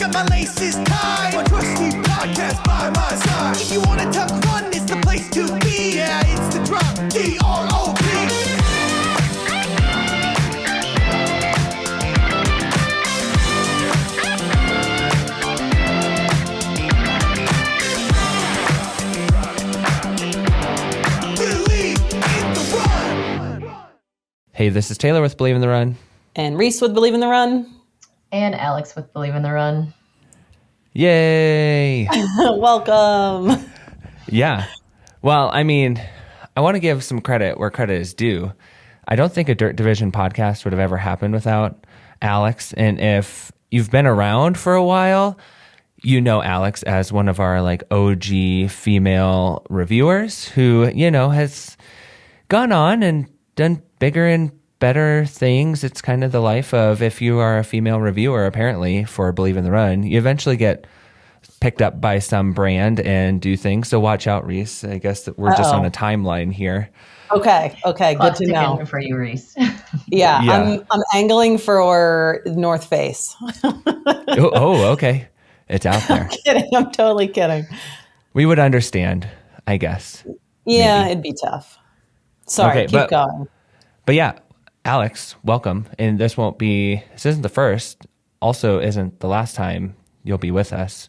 got my laces tied. My trusty podcast by my side. If you wanna talk fun, it's the place to be. Yeah, it's the drop, D-R-O-P. Hey, this is Taylor with Believe in the Run. And Reese with Believe in the Run. And Alex with Believe in the Run. Yay! Welcome. Yeah. Well, I mean, I want to give some credit where credit is due. I don't think a Dirt Division podcast would have ever happened without Alex. And if you've been around for a while, you know Alex as one of our like OG female reviewers who, you know, has gone on and done bigger and better things. It's kind of the life of, if you are a female reviewer, apparently, for Believe in the Run, you eventually get picked up by some brand and do things. So watch out, Reese. I guess that we're just on a timeline here. Okay. Good to know. For you, Reese. Yeah. I'm angling for North Face. Okay. It's out there. I'm kidding. I'm totally kidding. We would understand, I guess. Yeah, maybe. It'd be tough. Sorry, keep going. But yeah, Alex, welcome. And this isn't the first, also isn't the last time you'll be with us.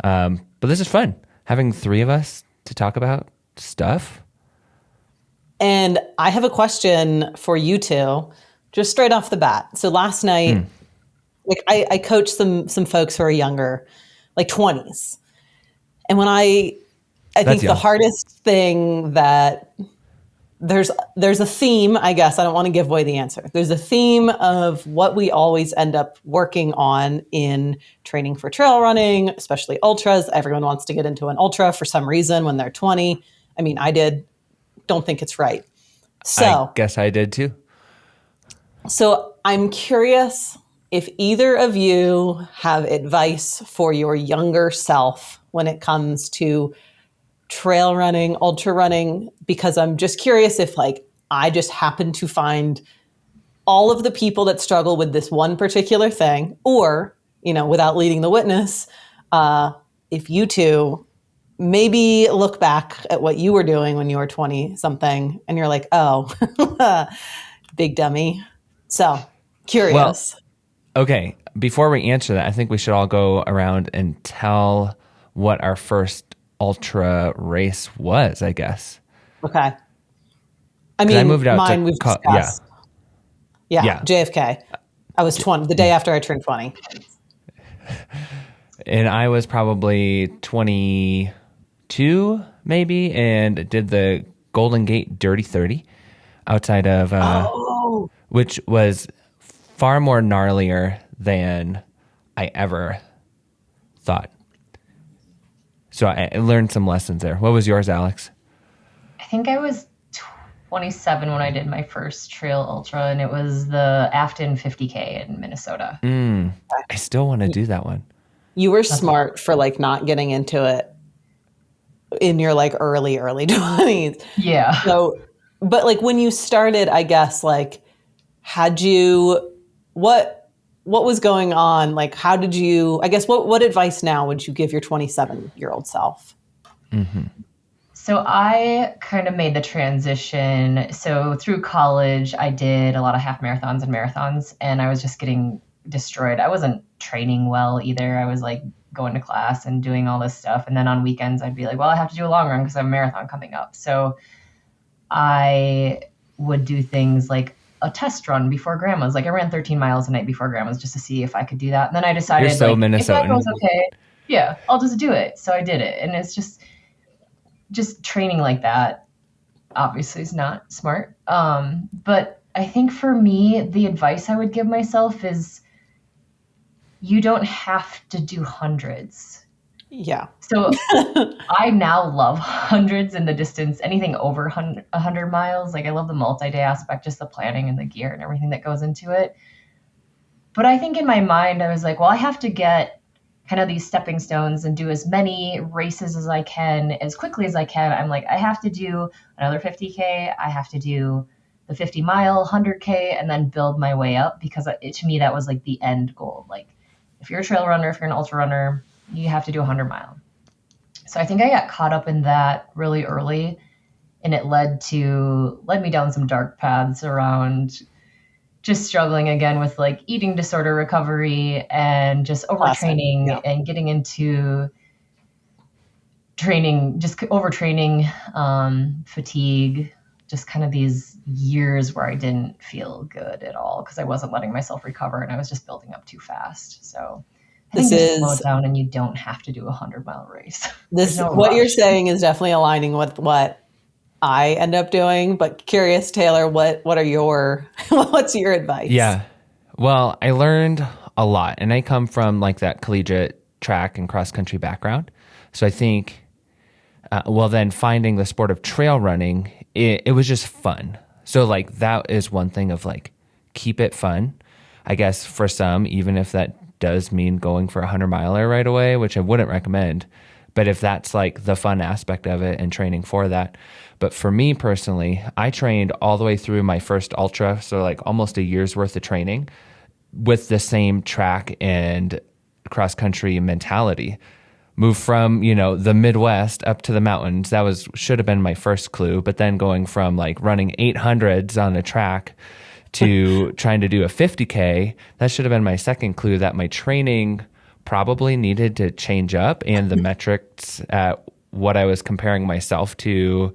But this is fun, having three of us to talk about stuff. And I have a question for you two, just straight off the bat. So last night, I coached some folks who are younger, like 20s. And when I think the hardest thing that there's a theme, I guess. I don't want to give away the answer. There's a theme of what we always end up working on in training for trail running, especially ultras. Everyone wants to get into an ultra for some reason when they're 20. I mean, I did. Don't think it's right. So I guess I did too. So I'm curious if either of you have advice for your younger self when it comes to trail running, ultra running, because I'm just curious if I just happen to find all of the people that struggle with this one particular thing, or, without leading the witness, if you two maybe look back at what you were doing when you were 20 something and you're like, oh, big dummy. So curious. Well, okay. Before we answer that, I think we should all go around and tell what our first ultra race was, I guess. Okay. I mean, I moved out mine we've discussed. Yeah, JFK. I was 20, the day after I turned 20. And I was probably 22, maybe, and did the Golden Gate Dirty 30 outside of, which was far more gnarlier than I ever thought. So I learned some lessons there. What was yours, Alex? I think I was 27 when I did my first trail ultra, and it was the Afton 50K in Minnesota. I still want to do that one. You were smart for not getting into it in your early 20s. Yeah. So, but when you started, I guess, had you, what was going on? How did you, I guess, what advice now would you give your 27-year-old self? Mm-hmm. So I kind of made the transition. So through college, I did a lot of half marathons and marathons, and I was just getting destroyed. I wasn't training well either. I was going to class and doing all this stuff. And then on weekends, I'd be like, well, I have to do a long run because I have a marathon coming up. So I would do things like a test run before grandma's. I ran 13 miles the night before grandma's just to see if I could do that. And then I decided, you're so Minnesotan. If that goes okay, yeah, I'll just do it. So I did it. And it's just training like that obviously is not smart. But I think for me, the advice I would give myself is you don't have to do hundreds. Yeah. So I now love hundreds in the distance, anything over 100 miles. I love the multi-day aspect, just the planning and the gear and everything that goes into it. But I think in my mind, I was like, well, I have to get kind of these stepping stones and do as many races as I can, as quickly as I can. I'm like, I have to do another 50K. I have to do the 50-mile, 100K, and then build my way up, because to me, that was the end goal. if you're a trail runner, if you're an ultra runner, you have to do a 100-mile. So I think I got caught up in that really early, and it led me down some dark paths around just struggling again with like eating disorder recovery and just overtraining and getting into training, just overtraining, fatigue, just kind of these years where I didn't feel good at all because I wasn't letting myself recover and I was just building up too fast. So I think just slow it down, and you don't have to do a 100-mile race. What you're saying is definitely aligning with what I end up doing, but curious, Taylor, what are your, what's your advice? Yeah. Well, I learned a lot, and I come from like that collegiate track and cross country background. So I think, then finding the sport of trail running, it was just fun. So like that is one thing of like, keep it fun. I guess for some, even if that does mean going for a 100-miler right away, which I wouldn't recommend. But if that's like the fun aspect of it and training for that. But for me personally, I trained all the way through my first ultra, so like almost a year's worth of training with the same track and cross country mentality. Moved from, the Midwest up to the mountains. That should have been my first clue. But then going from like running 800s on a track to trying to do a 50K, that should have been my second clue that my training probably needed to change up, and the metrics at what I was comparing myself to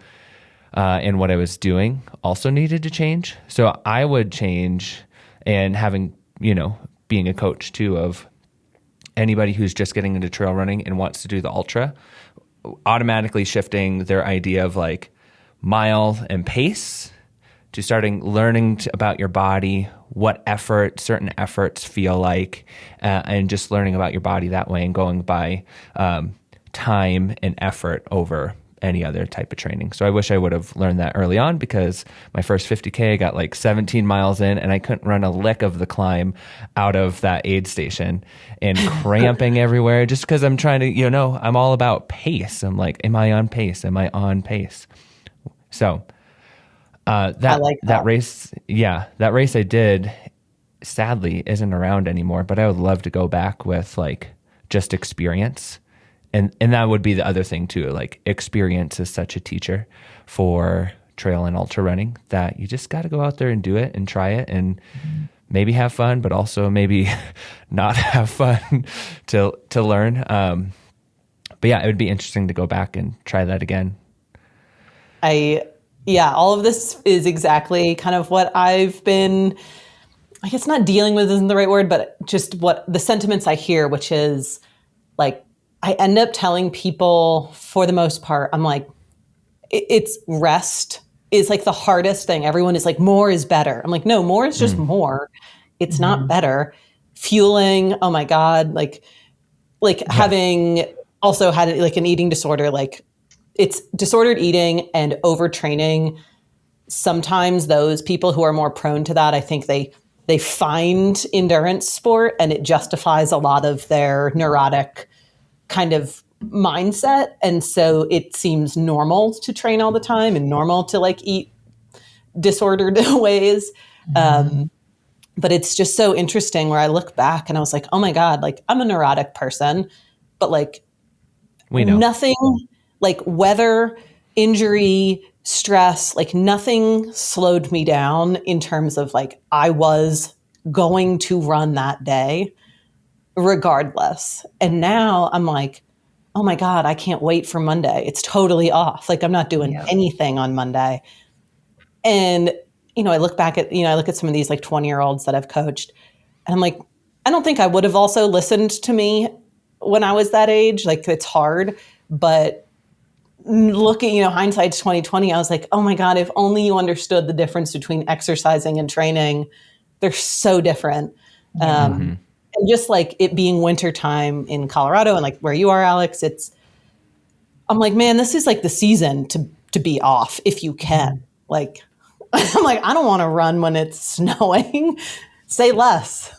and what I was doing also needed to change. So I would change, and having, being a coach too of anybody who's just getting into trail running and wants to do the ultra, automatically shifting their idea of like mile and pace to starting learning about your body, what certain efforts feel like, and just learning about your body that way and going by time and effort over any other type of training. So I wish I would have learned that early on, because my first 50K, I got like 17 miles in and I couldn't run a lick of the climb out of that aid station and cramping everywhere just because I'm trying to, I'm all about pace. I'm like, am I on pace? Am I on pace? So that race I did sadly isn't around anymore, but I would love to go back with like just experience. And that would be the other thing too, like experience is such a teacher for trail and ultra running that you just got to go out there and do it and try it and maybe have fun, but also maybe not have fun to learn. But yeah, it would be interesting to go back and try that again. All of this is exactly kind of what I've been, I guess not dealing with isn't the right word, but just what the sentiments I hear, which is like, I end up telling people for the most part, I'm like, it's rest is like the hardest thing. Everyone is like, more is better. I'm like, no, more is just more. It's not better. Fueling, oh my God, like having also had like an eating disorder, like it's disordered eating and overtraining. Sometimes those people who are more prone to that, I think they find endurance sport and it justifies a lot of their neurotic kind of mindset. And so it seems normal to train all the time and normal to like eat disordered ways. But it's just so interesting where I look back and I was like, oh my God, like I'm a neurotic person, but like we know nothing like weather, injury, stress, like nothing slowed me down in terms of like, I was going to run that day regardless. And now I'm like, oh my God, I can't wait for Monday. It's totally off. Like I'm not doing anything on Monday. And, I look back at, I look at some of these like 20-year-olds that I've coached and I'm like, I don't think I would have also listened to me when I was that age. Like it's hard, but looking, hindsight's 2020, I was like, oh my God, if only you understood the difference between exercising and training. They're so different. And just like it being wintertime in Colorado and like where you are, Alex, I'm like, man, this is like the season to be off if you can. Like, I'm like, I don't want to run when it's snowing. Say less.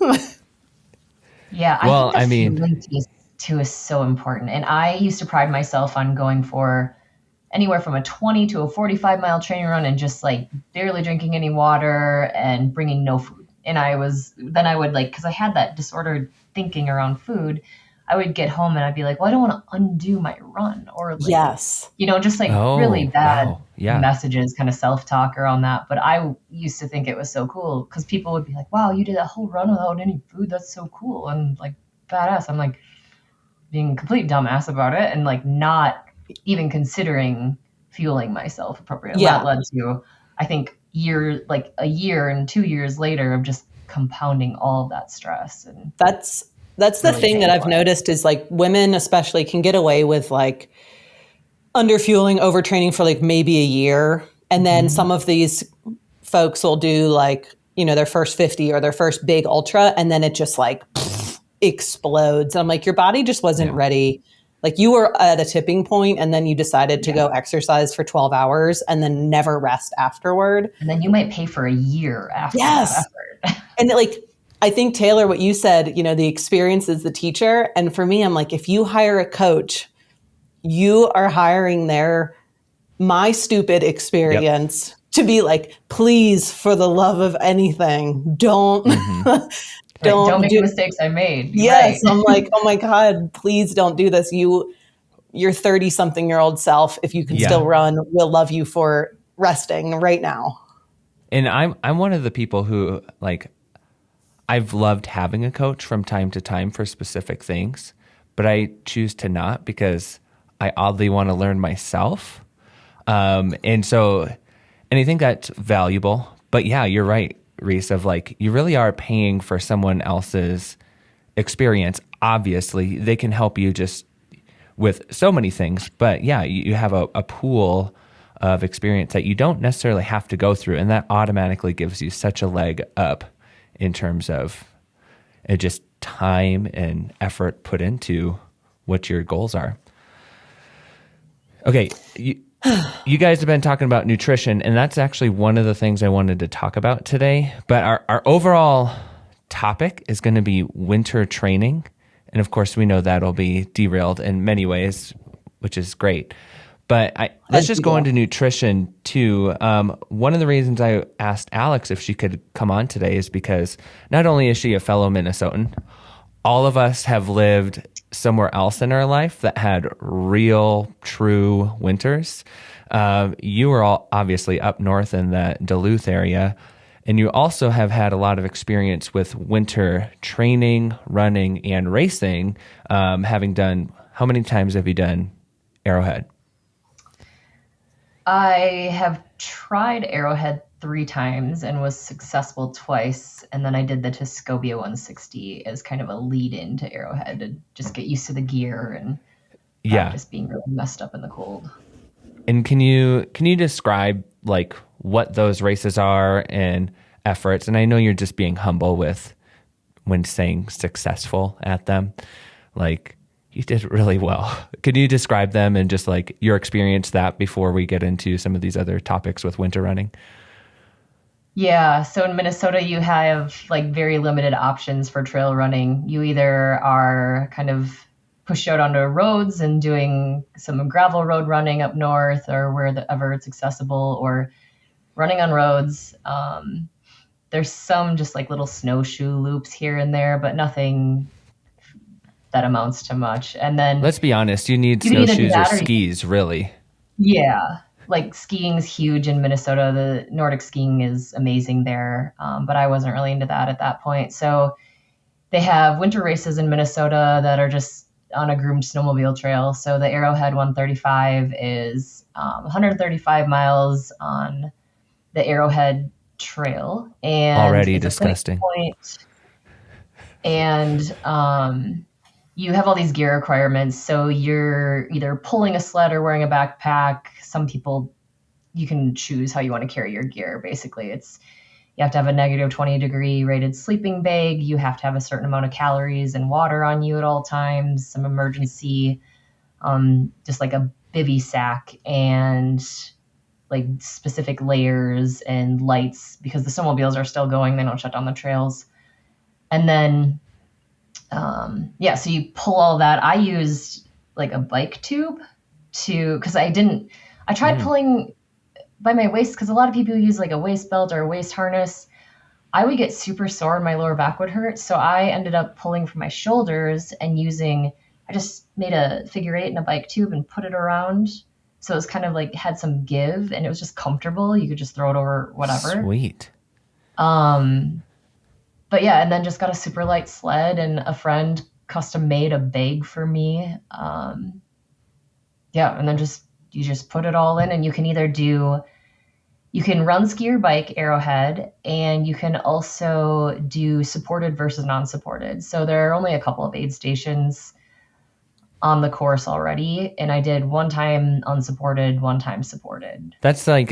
Yeah. I think fueling too is so important. And I used to pride myself on going for anywhere from a 20 to a 45-mile training run and just like barely drinking any water and bringing no food And I would like, because I had that disordered thinking around food, I would get home and I'd be like, well, I don't want to undo my run, or like, Yes. just like really Oh, bad wow. Yeah. messages, kind of self-talk around that. But I used to think it was so cool because people would be like, wow, you did that whole run without any food. That's so cool. And like badass. I'm like being a complete dumbass about it and like not even considering fueling myself appropriately. Yeah. That led to, I think, a year and 2 years later of just compounding all of that stress. And That's the really thing that I've painful. noticed is like women especially can get away with like underfueling, overtraining for like maybe a year. And then some of these folks will do like, their first 50 or their first big ultra, and then it just like explodes. And I'm like, your body just wasn't ready. Like you were at a tipping point and then you decided to go exercise for 12 hours and then never rest afterward. And then you might pay for a year after Yes. that effort. And like, I think Taylor, what you said, the experience is the teacher. And for me, I'm like, if you hire a coach, you are hiring my stupid experience to be like, please, for the love of anything, don't, Don't make the mistakes I made. Yes. Right. I'm like, oh my God, please don't do this. Your 30-something-year-old self, if you can still run, will love you for resting right now. And I'm one of the people who like, I've loved having a coach from time to time for specific things, but I choose to not because I oddly want to learn myself. And I think that's valuable. But yeah, you're right, Reese, of like, you really are paying for someone else's experience. Obviously, they can help you just with so many things. But yeah, you have a pool of experience that you don't necessarily have to go through. And that automatically gives you such a leg up in terms of just time and effort put into what your goals are. Okay, you guys have been talking about nutrition, and that's actually one of the things I wanted to talk about today. But our overall topic is going to be winter training. And of course, we know that'll be derailed in many ways, which is great. But let's just go into nutrition too. One of the reasons I asked Alex if she could come on today is because not only is she a fellow Minnesotan, all of us have lived somewhere else in our life that had real, true winters. You were all obviously up north in the Duluth area, and you also have had a lot of experience with winter training, running, and racing, having done, how many times have you done Arrowhead? I have tried Arrowhead 3 times and was successful twice. And then I did the Tuscobia 160 as kind of a lead in to Arrowhead to just get used to the gear and just being really messed up in the cold. And can you describe like what those races are and efforts? And I know you're just being humble when saying successful at them. Like, you did really well. Can you describe them and just like your experience that before we get into some of these other topics with winter running? Yeah. So in Minnesota, you have like very limited options for trail running. You either are kind of pushed out onto roads and doing some gravel road running up north or wherever it's accessible, or running on roads. There's some just like little snowshoe loops here and there, but nothing that amounts to much. And then let's be honest, you need snowshoes or skis, really. Yeah. Like skiing's huge in Minnesota. The Nordic skiing is amazing there. But I wasn't really into that at that point. So they have winter races in Minnesota that are just on a groomed snowmobile trail. So the Arrowhead 135 is 135 miles on the Arrowhead Trail. And already disgusting. And you have all these gear requirements. So you're either pulling a sled or wearing a backpack. Some people, you can choose how you want to carry your gear. Basically, you have to have a negative 20-degree rated sleeping bag. You have to have a certain amount of calories and water on you at all times, some emergency, just like a bivy sack, and like specific layers and lights because the snowmobiles are still going. They don't shut down the trails. And then so you pull all that. I used like a bike tube because I tried pulling by my waist because a lot of people use like a waist belt or a waist harness. I would get super sore and my lower back would hurt. So I ended up pulling from my shoulders and I just made a figure eight in a bike tube and put it around. So it was kind of like had some give and it was just comfortable. You could just throw it over whatever. Sweet. But yeah, and then just got a super light sled and a friend custom made a bag for me. Yeah, and then you just put it all in and you can run ski or bike Arrowhead, and you can also do supported versus non-supported. So there are only a couple of aid stations on the course already, and I did one time unsupported, one time supported. That's like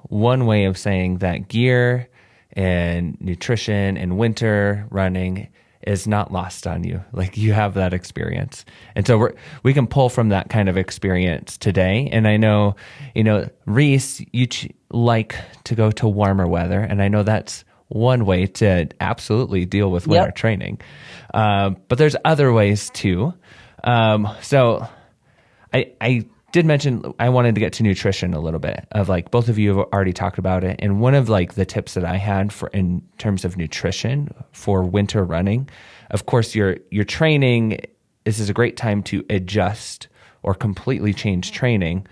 one way of saying that gear and nutrition and winter running is not lost on you. Like you have that experience. And so we can pull from that kind of experience today. And I know, Reese, you like to go to warmer weather. And I know that's one way to absolutely deal with winter training. But there's other ways too. So I did mention I wanted to get to nutrition a little bit of like both of you have already talked about it. And one of like the tips that I had for in terms of nutrition for winter running, of course, your training, this is a great time to adjust or completely change training.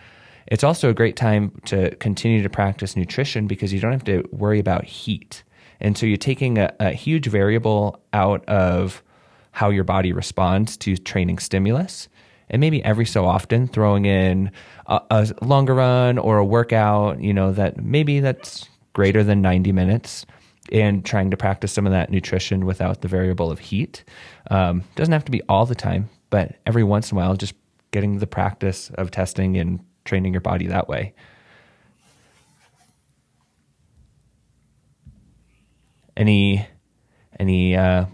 It's also a great time to continue to practice nutrition because you don't have to worry about heat. And so you're taking a huge variable out of how your body responds to training stimulus. And maybe every so often throwing in a longer run or a workout, that's greater than 90 minutes and trying to practice some of that nutrition without the variable of heat. Doesn't have to be all the time, but every once in a while, just getting the practice of testing and training your body that way. Any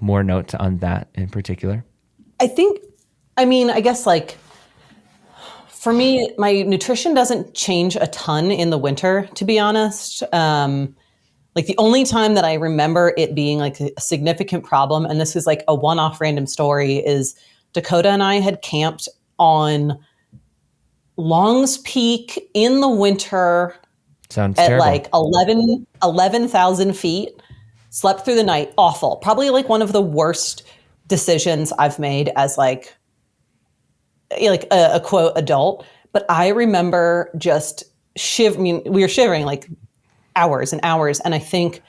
more notes on that in particular? I guess like for me, my nutrition doesn't change a ton in the winter, to be honest. Like the only time that I remember it being like a significant problem, and this is like a one-off random story, is Dakota and I had camped on Long's Peak in the winter. Sounds at terrible. Like 11,000 feet, slept through the night. Awful. Probably like one of the worst decisions I've made as like a quote adult. But I remember just we were shivering like hours and hours. And I think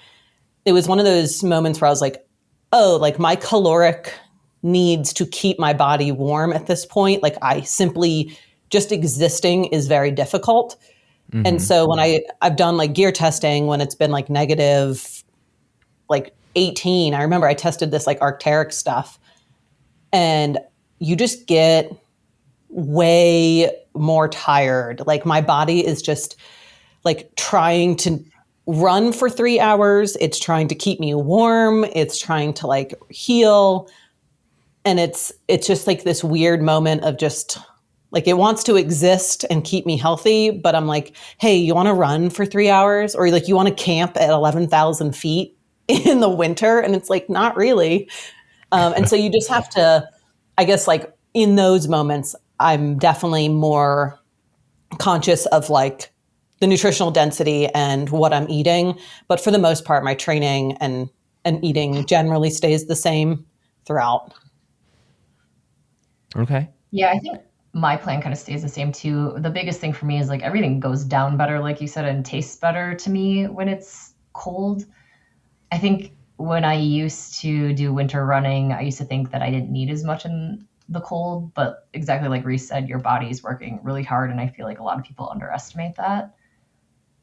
it was one of those moments where I was like, oh, like my caloric needs to keep my body warm at this point. Like I simply just existing is very difficult. Mm-hmm. And so when I've done like gear testing, when it's been like negative, like 18, I remember I tested this like Arc'teryx stuff and you just get way more tired. Like my body is just like trying to run for 3 hours. It's trying to keep me warm. It's trying to like heal. And it's just like this weird moment of just like, it wants to exist and keep me healthy. But I'm like, hey, you want to run for 3 hours? Or like, you want to camp at 11,000 feet in the winter? And it's like, not really. And so you just have to, I guess, like in those moments, I'm definitely more conscious of like the nutritional density and what I'm eating. But for the most part, my training and eating generally stays the same throughout. Okay. Yeah, I think my plan kind of stays the same too. The biggest thing for me is like everything goes down better, like you said, and tastes better to me when it's cold. I think when I used to do winter running, I used to think that I didn't need as much in the cold, but exactly like Reese said, your body's working really hard, and I feel like a lot of people underestimate that.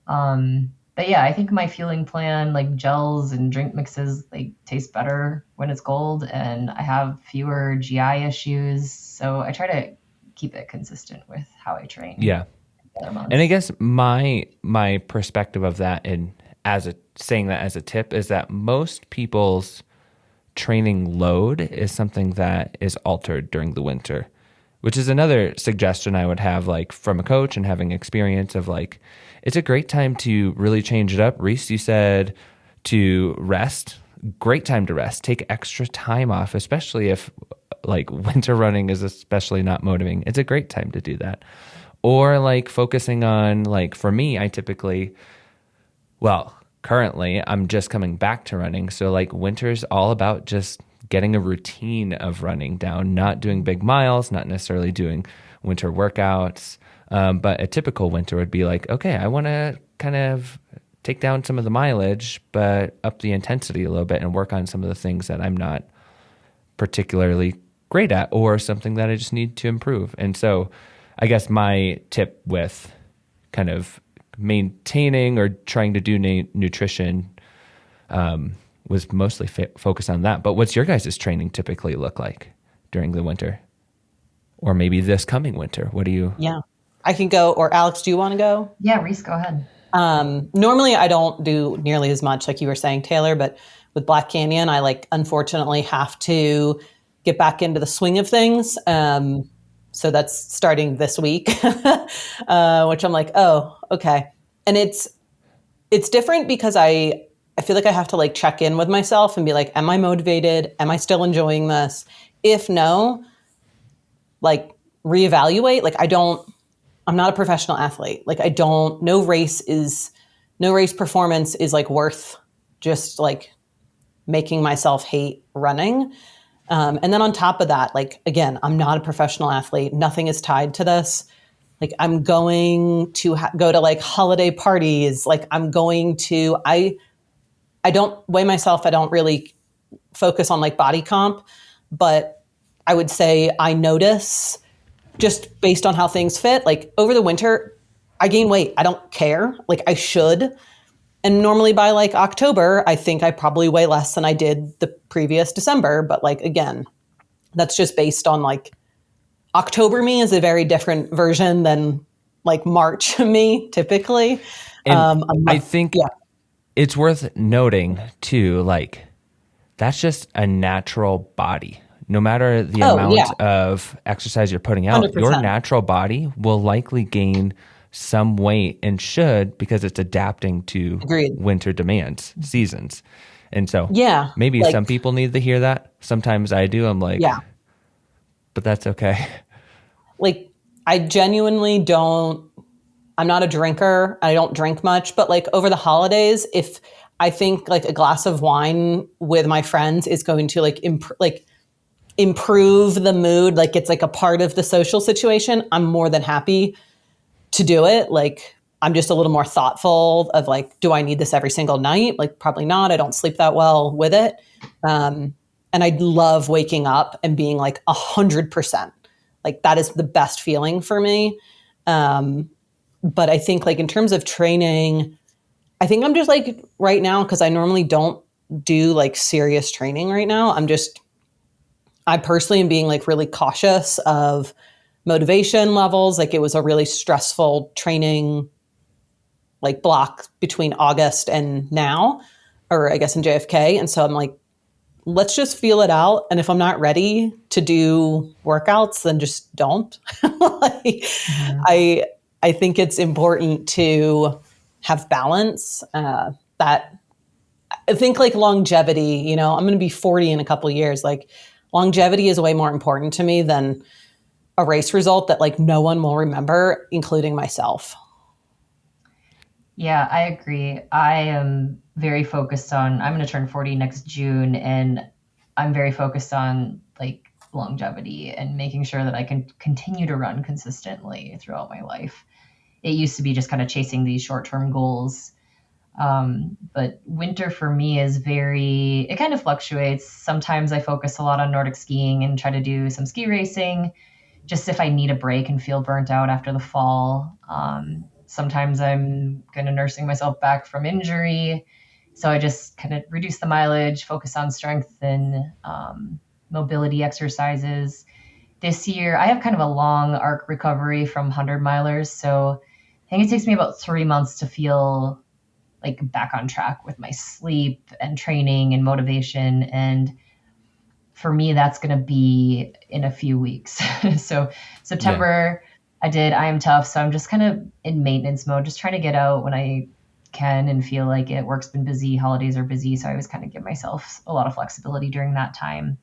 But yeah, I think my fueling plan, like gels and drink mixes, like taste better when it's cold, and I have fewer GI issues. So I try to keep it consistent with how I train. Yeah. And I guess my perspective of that, and saying that as a tip, is that most people's training load is something that is altered during the winter, which is another suggestion I would have, like from a coach and having experience of like, it's a great time to really change it up. Reese, you said to rest. Great time to rest. Take extra time off, especially if like winter running is especially not motivating. It's a great time to do that. Or like focusing on, like for me, I typically, well, currently I'm just coming back to running. So like winter's all about just getting a routine of running down, not doing big miles, not necessarily doing winter workouts. But a typical winter would be like, okay, I want to kind of take down some of the mileage, but up the intensity a little bit and work on some of the things that I'm not particularly great at or something that I just need to improve. And so I guess my tip with kind of maintaining or trying to do nutrition was mostly focused on that. But what's your guys' training typically look like during the winter? Or maybe this coming winter? What do you... Yeah, I can go. Or Alex, do you want to go? Yeah, Reese, go ahead. Normally I don't do nearly as much like you were saying, Taylor, but with Black Canyon, I like unfortunately have to get back into the swing of things. So that's starting this week, which I'm like, oh, okay. And it's different because I feel like I have to like check in with myself and be like, am I motivated? Am I still enjoying this? If no, like reevaluate. Like I'm not a professional athlete. Like no race performance is like worth just like making myself hate running. And then on top of that, like, again, I'm not a professional athlete. Nothing is tied to this. Like I'm going to go to like holiday parties. Like I don't weigh myself. I don't really focus on like body comp, but I would say I notice just based on how things fit, like over the winter, I gain weight. I don't care. Like I should. And normally by like October, I think I probably weigh less than I did the previous December. But like, again, that's just based on like October me is a very different version than like March me typically. And I think it's worth noting too, like that's just a natural body. No matter the amount of exercise you're putting out, 100%. Your natural body will likely gain some weight and should because it's adapting to winter demands, seasons. And so maybe like, some people need to hear that. Sometimes I do. I'm like, but that's okay. Like I genuinely I'm not a drinker. I don't drink much, but like over the holidays, if I think like a glass of wine with my friends is going to like improve the mood, like it's like a part of the social situation, I'm more than happy to do it. Like I'm just a little more thoughtful of like, do I need this every single night? Like probably not. I don't sleep that well with it. And I love waking up and being like 100%. Like that is the best feeling for me. But I think like in terms of training, I think I'm just like right now, because I normally don't do like serious training right now. I personally am being like really cautious of motivation levels. Like it was a really stressful training like block between August and now, or I guess in JFK. And so I'm like, let's just feel it out. And if I'm not ready to do workouts, then just don't. Like, I think it's important to have balance. That I think like longevity, you know, I'm going to be 40 in a couple of years. Like longevity is way more important to me than a race result that like no one will remember, including myself. Yeah, I agree. I am very focused on, I'm going to turn 40 next June, and I'm very focused on like longevity and making sure that I can continue to run consistently throughout my life. It used to be just kind of chasing these short-term goals. But winter for me is it kind of fluctuates. Sometimes I focus a lot on Nordic skiing and try to do some ski racing, just if I need a break and feel burnt out after the fall. Sometimes I'm kind of nursing myself back from injury. So I just kind of reduce the mileage, focus on strength and mobility exercises. This year, I have kind of a long arc recovery from 100 milers. So I think it takes me about 3 months to feel like back on track with my sleep and training and motivation. And for me, that's going to be in a few weeks. So September, I am tough. So I'm just kind of in maintenance mode, just trying to get out when I can and feel like it. Work's been busy, holidays are busy. So I always kind of give myself a lot of flexibility during that time.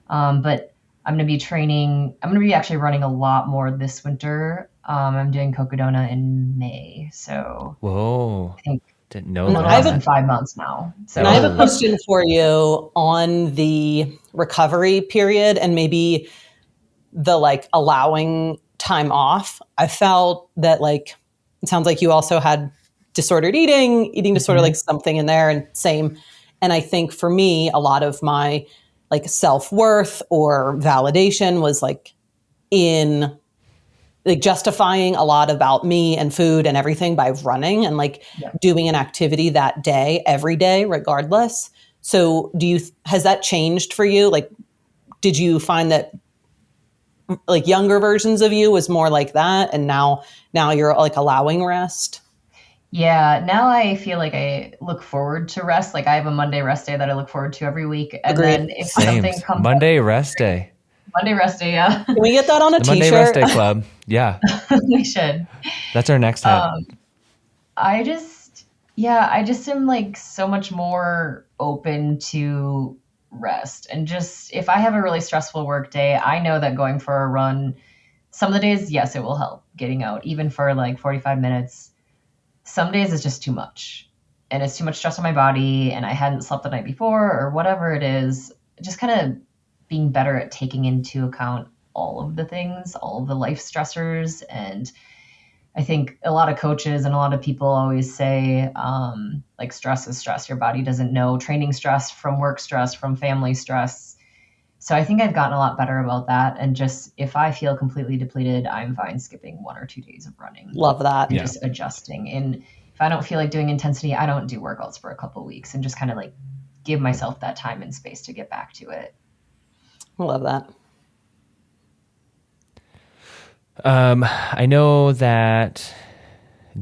But I'm going to be actually running a lot more this winter. I'm doing Cocodona in May. So whoa, I think Didn't know I'm that. I have less a- than 5 months now. So And I have a question for you on the recovery period and maybe the like allowing time off. I felt that like it sounds like you also had disordered eating disorder, like something in there, and same. And I think for me, a lot of my like self-worth or validation was like in like justifying a lot about me and food and everything by running and like Yeah. doing an activity that day, every day, regardless. So has that changed for you? Like, did you find that like younger versions of you was more like that? And now you're like allowing rest? Yeah, now I feel like I look forward to rest. Like I have a Monday rest day that I look forward to every week. And Agreed. then if Same. something comes Monday rest day. Monday rest day, yeah. Can we get that on a The Monday rest t-shirt? day club. Yeah. We should. That's our next hat. I just am like so much more open to rest. And just if I have a really stressful work day, I know that going for a run, some of the days, yes, it will help getting out, even for like 45 minutes. Some days it's just too much. And it's too much stress on my body, and I hadn't slept the night before or whatever it is. Just kind of being better at taking into account all of the things, all of the life stressors. And I think a lot of coaches and a lot of people always say, like, stress is stress. Your body doesn't know training stress from work stress, from family stress. So I think I've gotten a lot better about that. And just if I feel completely depleted, I'm fine skipping 1 or 2 days of running. Love that. And just adjusting. And if I don't feel like doing intensity, I don't do workouts for a couple of weeks and just kind of like give myself that time and space to get back to it. I love that. I know that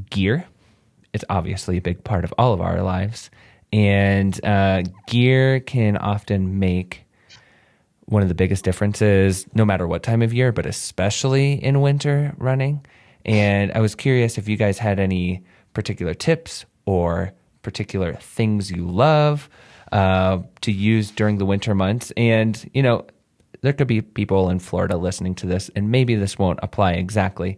gear is obviously a big part of all of our lives, and gear can often make one of the biggest differences no matter what time of year, but especially in winter running. And I was curious if you guys had any particular tips or particular things you love to use during the winter months. And, you know, there could be people in Florida listening to this, and maybe this won't apply exactly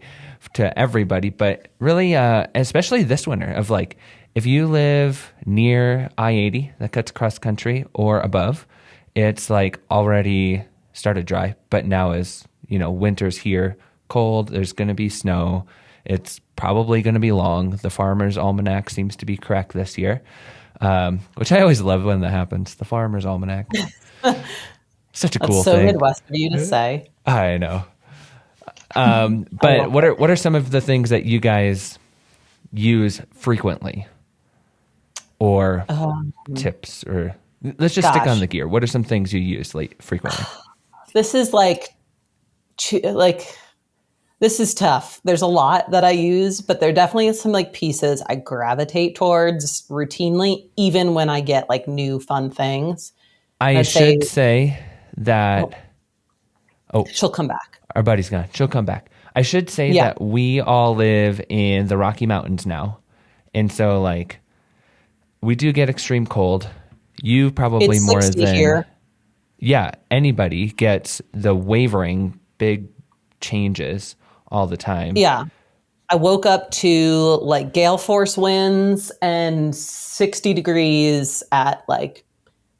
to everybody, but really, especially this winter, of like, if you live near I-80 that cuts cross country or above, it's like already started dry, but now is, you know, winter's here, cold, there's going to be snow. It's probably going to be long. The Farmer's Almanac seems to be correct this year, which I always love when that happens. The Farmer's Almanac. Such a cool That's so thing. Midwest of you to say. I know. But what are some of the things that you guys use frequently, or tips, or let's just stick on the gear. What are some things you use frequently? This is this is tough. There's a lot that I use, but there definitely is some like pieces I gravitate towards routinely, even when I get like new fun things. I should say that. She'll come back. Our buddy's gone. She'll come back. I should say that we all live in the Rocky Mountains now. And so, like, we do get extreme cold. You probably It's more 60 than... here. Yeah, anybody gets the wavering big changes all the time. Yeah. I woke up to like gale force winds and 60 degrees at like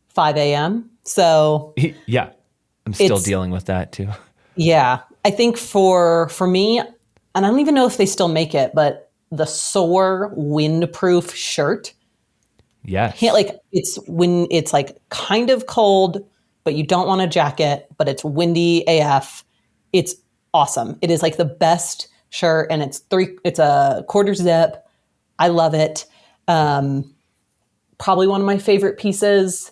5 a.m. So Yeah, I'm still dealing with that too. yeah, I think for me, and I don't even know if they still make it, but the SOAR windproof shirt. Yes. It's when it's like kind of cold, but you don't want a jacket, but it's windy AF. It's awesome. It is like the best shirt, and it's a quarter zip. I love it. Probably one of my favorite pieces.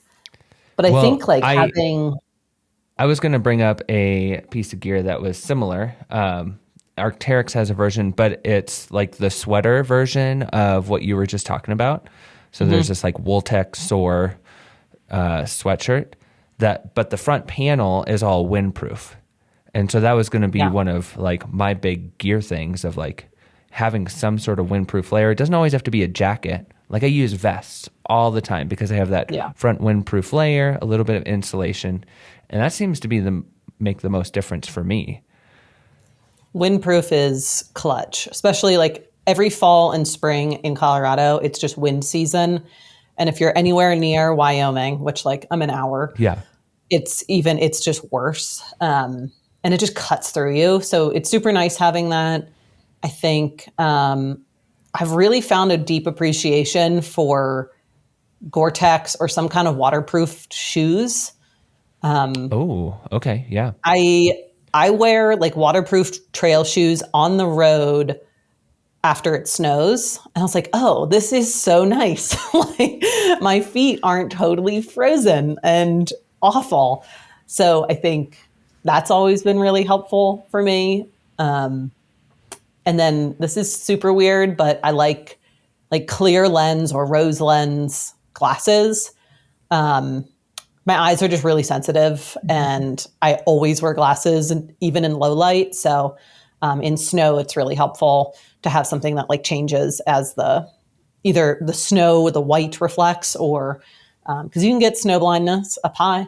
But I think having... I was going to bring up a piece of gear that was similar. Arc'teryx has a version, but it's like the sweater version of what you were just talking about. So there's this like Wooltech SOAR sweatshirt but the front panel is all windproof. And so that was going to be one of like my big gear things of like having some sort of windproof layer. It doesn't always have to be a jacket. Like I use vests all the time because I have that front windproof layer, a little bit of insulation. And that seems to be make the most difference for me. Windproof is clutch, especially like every fall and spring in Colorado, it's just wind season. And if you're anywhere near Wyoming, which like I'm an hour, Yeah. it's just worse. And it just cuts through you. So it's super nice having that. I think I've really found a deep appreciation for Gore-Tex or some kind of waterproof shoes. Oh, okay. Yeah. I wear like waterproof trail shoes on the road after it snows. And I was like, oh, this is so nice. Like my feet aren't totally frozen and awful. So I think that's always been really helpful for me. And then this is super weird, but I like clear lens or rose lens glasses. My eyes are just really sensitive, and I always wear glasses, and even in low light. So in snow, it's really helpful to have something that like changes as either the snow with the white reflects, or because you can get snow blindness up high,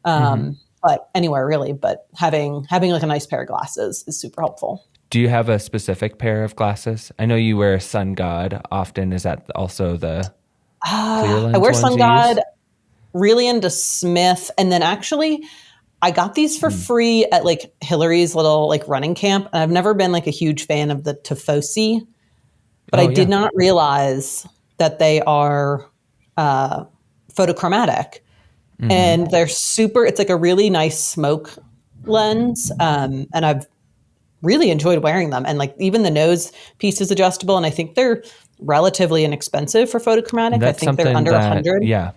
but anywhere really. But having like a nice pair of glasses is super helpful. Do you have a specific pair of glasses? I know you wear Sun God often. Is that also the clear lens I wear ones Sun you God. use? Really into Smith, and then actually I got these for free at like Hillary's little like running camp. And I've never been like a huge fan of the Tifosi, but I did not realize that they are photochromatic, and they're super. It's like a really nice smoke lens, and I've really enjoyed wearing them. And like even the nose piece is adjustable, and I think they're relatively inexpensive for photochromatic. I think they're under $100.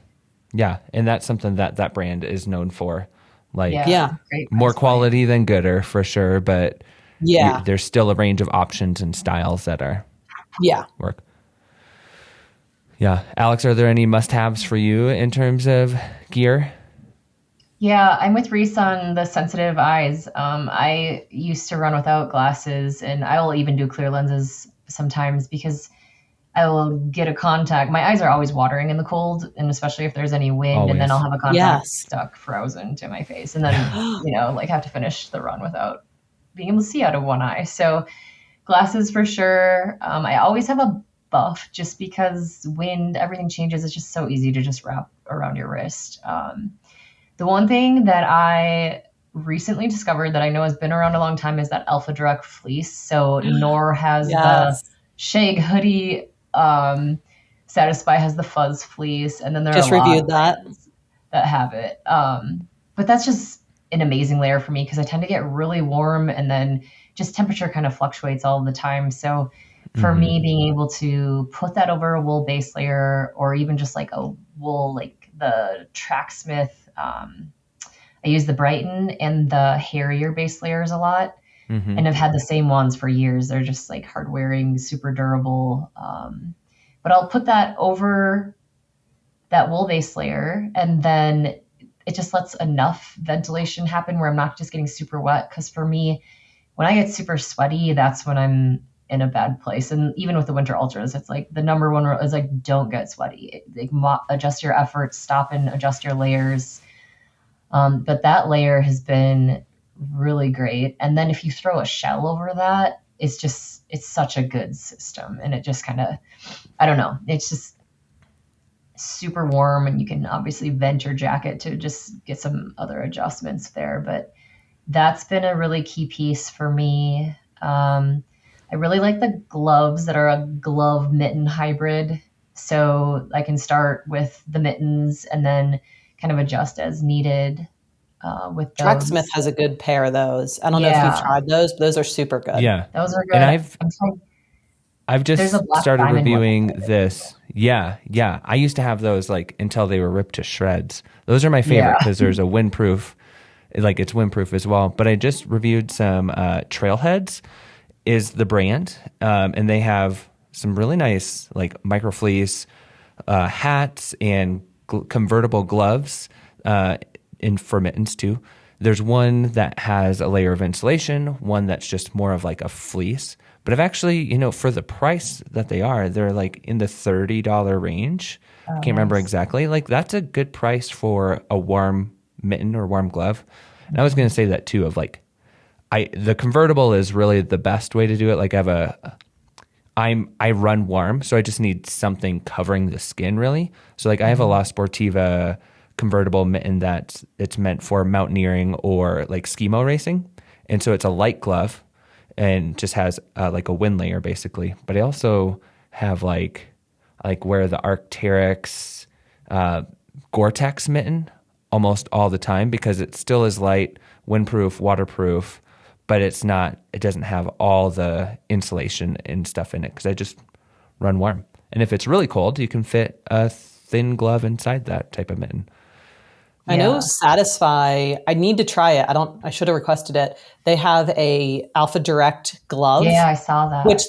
Yeah, and that's something that brand is known for. Like, Yeah. Great more price point. quality than gooder for sure, but Yeah. there's still a range of options and styles that are Yeah. work. Yeah. Alex, are there any must-haves for you in terms of gear? Yeah, I'm with Reese on the sensitive eyes. I used to run without glasses, and I will even do clear lenses sometimes because I will get a contact. My eyes are always watering in the cold, and especially if there's any wind, and then I'll Always. have a contact Yes. stuck frozen to my face, and then like have to finish the run without being able to see out of one eye. So glasses for sure. I always have a buff just because wind, everything changes. It's just so easy to just wrap around your wrist. The one thing that I recently discovered that I know has been around a long time is that Alpha Direct fleece. So Nor has the Shag hoodie. Satisfy has the fuzz fleece, and then there Just are a lot reviewed of that. brands that have it. But that's just an amazing layer for me because I tend to get really warm, and then just temperature kind of fluctuates all the time. So for me, being able to put that over a wool base layer, or even just like a wool, like the Tracksmith, I use the Brighton and the Harrier base layers a lot. And I've had the same ones for years. They're just like hard wearing, super durable. But I'll put that over that wool base layer, and then it just lets enough ventilation happen where I'm not just getting super wet. Because for me, when I get super sweaty, that's when I'm in a bad place. And even with the winter ultras, it's like the number one rule is like, don't get sweaty. Like, adjust your efforts, stop and adjust your layers. But that layer has been really great. And then if you throw a shell over that, it's such a good system. And it just kind of, I don't know, it's just super warm, and you can obviously vent your jacket to just get some other adjustments there. But that's been a really key piece for me. I really like the gloves that are a glove mitten hybrid. So I can start with the mittens and then kind of adjust as needed. With those. Tracksmith has a good pair of those. I don't know if you've tried those, but those are super good. Yeah. Those are good. And I've There's just a black started diamond reviewing one. this. Yeah. I used to have those like until they were ripped to shreds. Those are my favorite because there's a windproof, like it's windproof as well. But I just reviewed some Trailheads is the brand. And they have some really nice like micro fleece hats and convertible gloves for mittens too. There's one that has a layer of insulation, one that's just more of like a fleece. But I've actually, for the price that they're like in the $30 range. I can't remember exactly. Like that's a good price for a warm mitten or warm glove. And I was going to say that too, of like, the convertible is really the best way to do it. Like I have I run warm, so I just need something covering the skin really. So like I have a La Sportiva convertible mitten that it's meant for mountaineering or like skimo racing. And so it's a light glove and just has like a wind layer basically. But I also have like wear the Arc'teryx Gore-Tex mitten almost all the time because it still is light, windproof, waterproof, but it doesn't have all the insulation and stuff in it because I just run warm. And if it's really cold, you can fit a thin glove inside that type of mitten. I know Satisfy, I need to try it. I should have requested it. They have a Alpha Direct glove. Yeah, I saw that. Which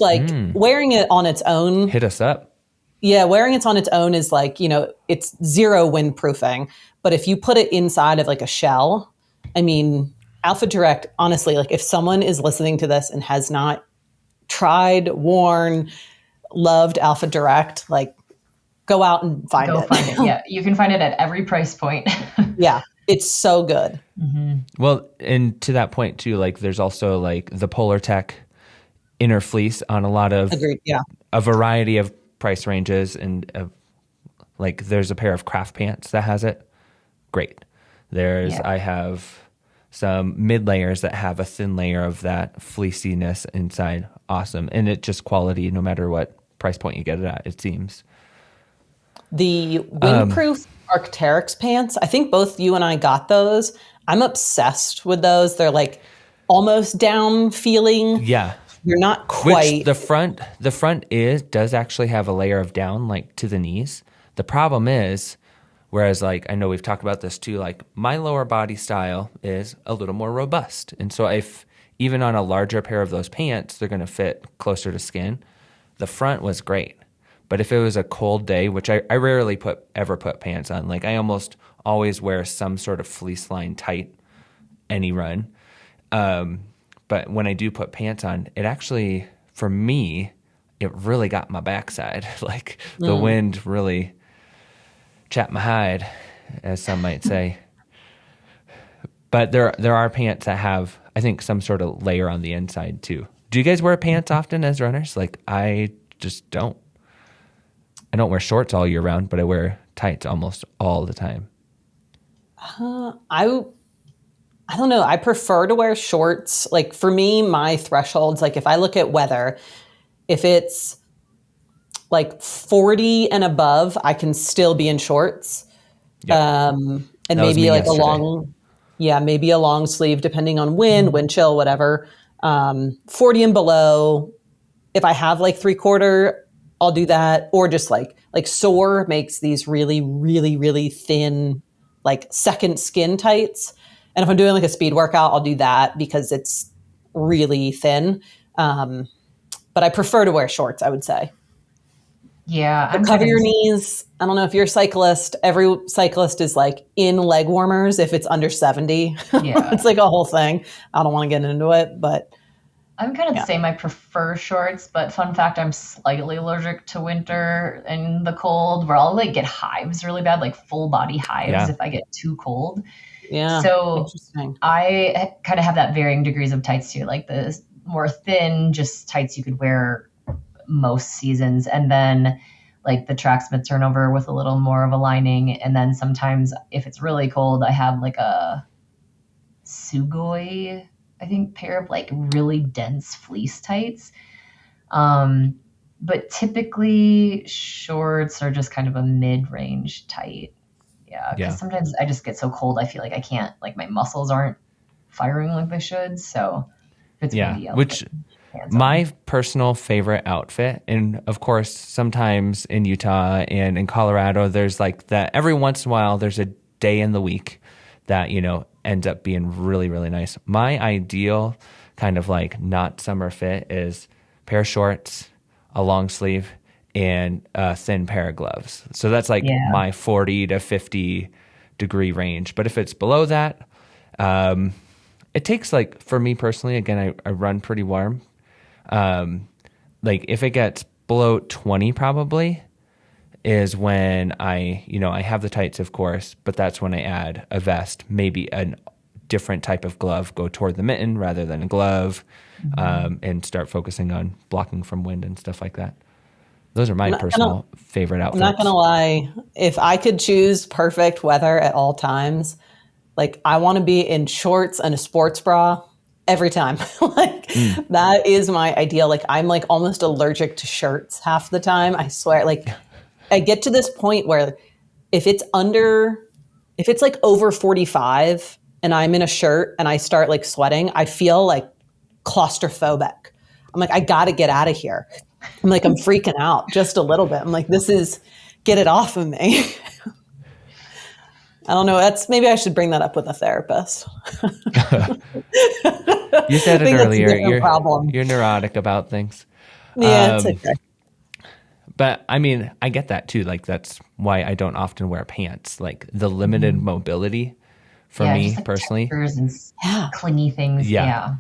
wearing it on its own. Hit us up. Yeah, wearing it on its own is like, it's zero windproofing. But if you put it inside of like a shell, I mean, Alpha Direct, honestly, like if someone is listening to this and has not tried, worn, loved Alpha Direct, like go out and find it. Find it. Yeah, you can find it at every price point. Yeah, it's so good. Mm-hmm. Well, and to that point too, like there's also like the Polar Tech inner fleece on a lot of Agreed. Yeah, a variety of price ranges, and like there's a pair of craft pants that has it. Great. I have some mid layers that have a thin layer of that fleeciness inside. Awesome. And it just quality no matter what price point you get it at, it seems. The windproof Arc'teryx pants, I think both you and I got those. I'm obsessed with those. They're like almost down feeling. Yeah. You're not quite. Which the front does actually have a layer of down like to the knees. The problem is, whereas like I know we've talked about this too, like my lower body style is a little more robust. And so if even on a larger pair of those pants, they're going to fit closer to skin. The front was great. But if it was a cold day, which I rarely ever put pants on, like I almost always wear some sort of fleece line tight any run. But when I do put pants on, it actually, for me, it really got my backside. Like the wind really chapped my hide, as some might say. But there are pants that have, I think, some sort of layer on the inside too. Do you guys wear pants often as runners? Like I just don't. I don't wear shorts all year round, but I wear tights almost all the time. I don't know. I prefer to wear shorts. Like for me, my thresholds, like if I look at weather, if it's like 40 and above, I can still be in shorts. Yep. And That was maybe me like yesterday. maybe a long sleeve depending on wind chill, whatever. 40 and below. If I have like 3/4, I'll do that. Or just like Soar makes these really, really, really thin, like second skin tights. And if I'm doing like a speed workout, I'll do that because it's really thin. But I prefer to wear shorts, I would say. Yeah. But cover your knees. I don't know if you're a cyclist. Every cyclist is like in leg warmers if it's under 70. Yeah. It's like a whole thing. I don't want to get into it, but I'm kind of the same. I prefer shorts, but fun fact, I'm slightly allergic to winter and the cold, where I'll like get hives really bad, like full body hives if I get too cold. yeah. So Interesting. I kind of have that varying degrees of tights too, like the more thin, just tights you could wear most seasons. And then like the Tracksmith turnover with a little more of a lining. And then sometimes if it's really cold, I have like a Sugoi, I think, pair of like really dense fleece tights. But typically shorts are just kind of a mid-range tight. Yeah. Because sometimes I just get so cold, I feel like I can't, like my muscles aren't firing like they should. So if it's windy out, which my personal favorite outfit, and of course, sometimes in Utah and in Colorado, there's like that every once in a while, there's a day in the week that, ends up being really, really nice. My ideal kind of like not summer fit is pair of shorts, a long sleeve, and a thin pair of gloves. So that's like my 40 to 50 degree range. But if it's below that, it takes like, for me personally, again, I run pretty warm. Like if it gets below 20 probably is when I have the tights, of course, but that's when I add a vest, maybe a different type of glove, go toward the mitten rather than a glove, and start focusing on blocking from wind and stuff like that. Those are my personal favorite I'm outfits. not going to lie. If I could choose perfect weather at all times, like I want to be in shorts and a sports bra every time. Like that is my ideal. Like I'm like almost allergic to shirts half the time. I swear. Like I get to this point where if it's like over 45 and I'm in a shirt and I start like sweating, I feel like claustrophobic. I'm like, I got to get out of here. I'm like, I'm freaking out just a little bit. I'm like, get it off of me. I don't know. Maybe I should bring that up with a therapist. You said it earlier. Problem. You're neurotic about things. Yeah, it's okay. But I mean, I get that too. Like that's why I don't often wear pants. Like the limited mobility for me just like personally. Textures and clingy things. Yeah.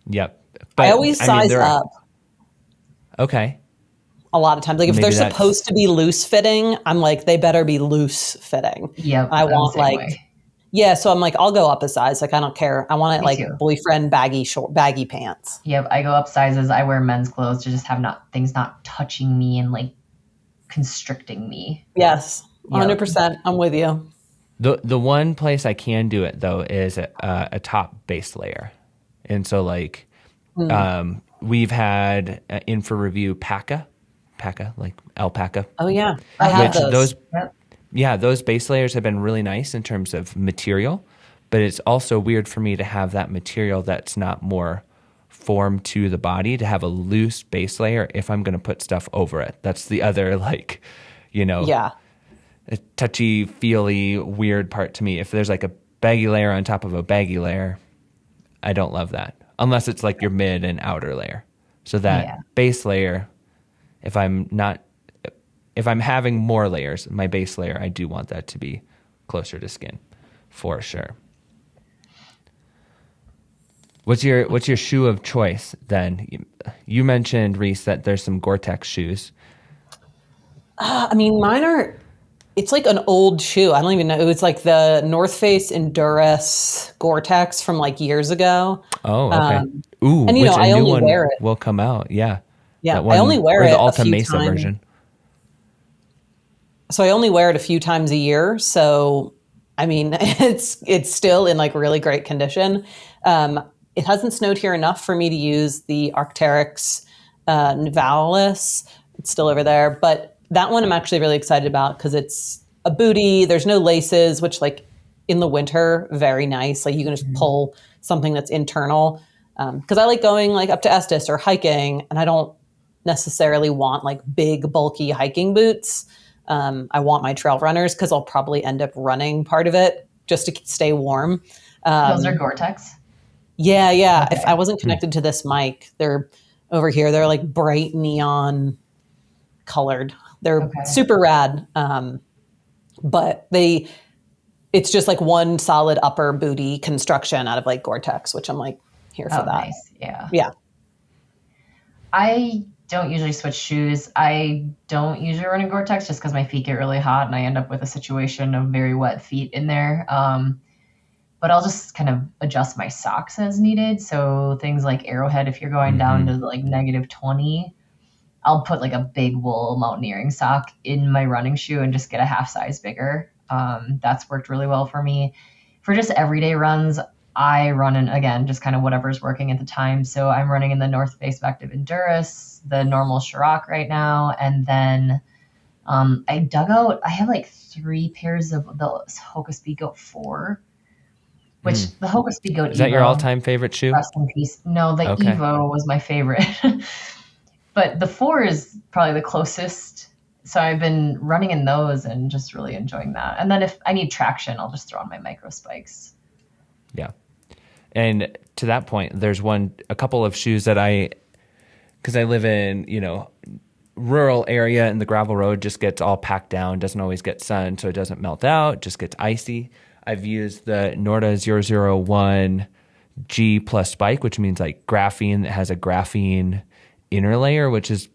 Yep. But I always size up. Okay. A lot of times, like if Maybe they're supposed to be loose fitting, I'm like, they better be loose fitting. Yep. I want like, so I'm like, I'll go up a size. Like I don't care. I want it like boyfriend baggy pants. Yep. I go up sizes. I wear men's clothes to just have things not touching me and like constricting me. Yes, 100%. I'm with you. The one place I can do it though is a top base layer, and so like we've had in for review paca like alpaca. Oh yeah, I have those. Yeah, those base layers have been really nice in terms of material, but it's also weird for me to have that material that's not more formed to the body, to have a loose base layer if I'm going to put stuff over it. That's the other like, a touchy-feely weird part to me. If there's like a baggy layer on top of a baggy layer, I don't love that. Unless it's like your mid and outer layer. So that base layer, if I'm having more layers, my base layer, I do want that to be closer to skin, for sure. What's your shoe of choice then? You mentioned, Reese, that there's some Gore-Tex shoes. I mean, it's like an old shoe. I don't even know. It was like the North Face Endurance Gore-Tex from like years ago. Oh, okay. Ooh, and I only wear it. Will come out. Yeah. Yeah, I only wear it the a Alta few Mesa times. version. So I only wear it a few times a year. So, I mean, it's still in like really great condition. It hasn't snowed here enough for me to use the Arc'teryx Nivalis. It's still over there. But that one I'm actually really excited about because it's a bootie. There's no laces, which like in the winter, very nice. Like you can just pull something that's internal. Because I like going like up to Estes or hiking, and I don't necessarily want like big, bulky hiking boots. I want my trail runners because I'll probably end up running part of it just to stay warm. Those are Gore-Tex? Yeah. Okay. If I wasn't connected to this mic, they're over here. They're like bright neon colored. They're super rad. But it's just like one solid upper booty construction out of like Gore-Tex, which I'm like here for that. Nice. Yeah. Yeah. I don't usually switch shoes. I don't usually run in Gore-Tex just because my feet get really hot and I end up with a situation of very wet feet in there. But I'll just kind of adjust my socks as needed. So things like Arrowhead, if you're going down to like -20, I'll put like a big wool mountaineering sock in my running shoe and just get a half size bigger. That's worked really well for me. For just everyday runs, I run in, again, just kind of whatever's working at the time. So I'm running in the North Face Active Endurance, the normal Chirac right now. And then I have like 3 pairs of the Hoka Speed Goat 4, which the Hoka Speed Goat Is that your all-time favorite shoe? Rest in peace. No, the Evo was my favorite. But the 4 is probably the closest. So I've been running in those and just really enjoying that. And then if I need traction, I'll just throw on my micro spikes. Yeah. And to that point, there's a couple of shoes that because I live in, rural area and the gravel road just gets all packed down, doesn't always get sun, so it doesn't melt out, just gets icy. I've used the Norda 001 G plus spike, which means like graphene that has a graphene inner layer, which is,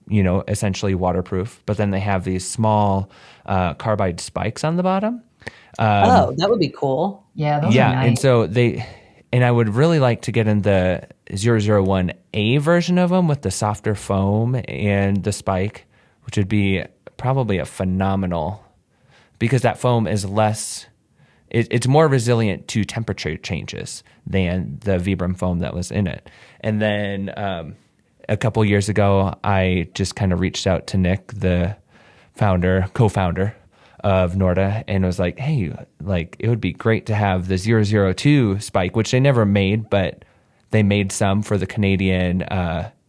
essentially waterproof. But then they have these small carbide spikes on the bottom. Oh, that would be cool. Yeah, those are Yeah, nice. and so and I would really like to get in the 001A version of them with the softer foam and the spike, which would be probably a phenomenal, because that foam is less, it's more resilient to temperature changes than the Vibram foam that was in it. And then a couple years ago, I just kind of reached out to Nick, the co-founder of Norda, and was like, hey, like it would be great to have the 002 spike, which they never made, but they made some for the Canadian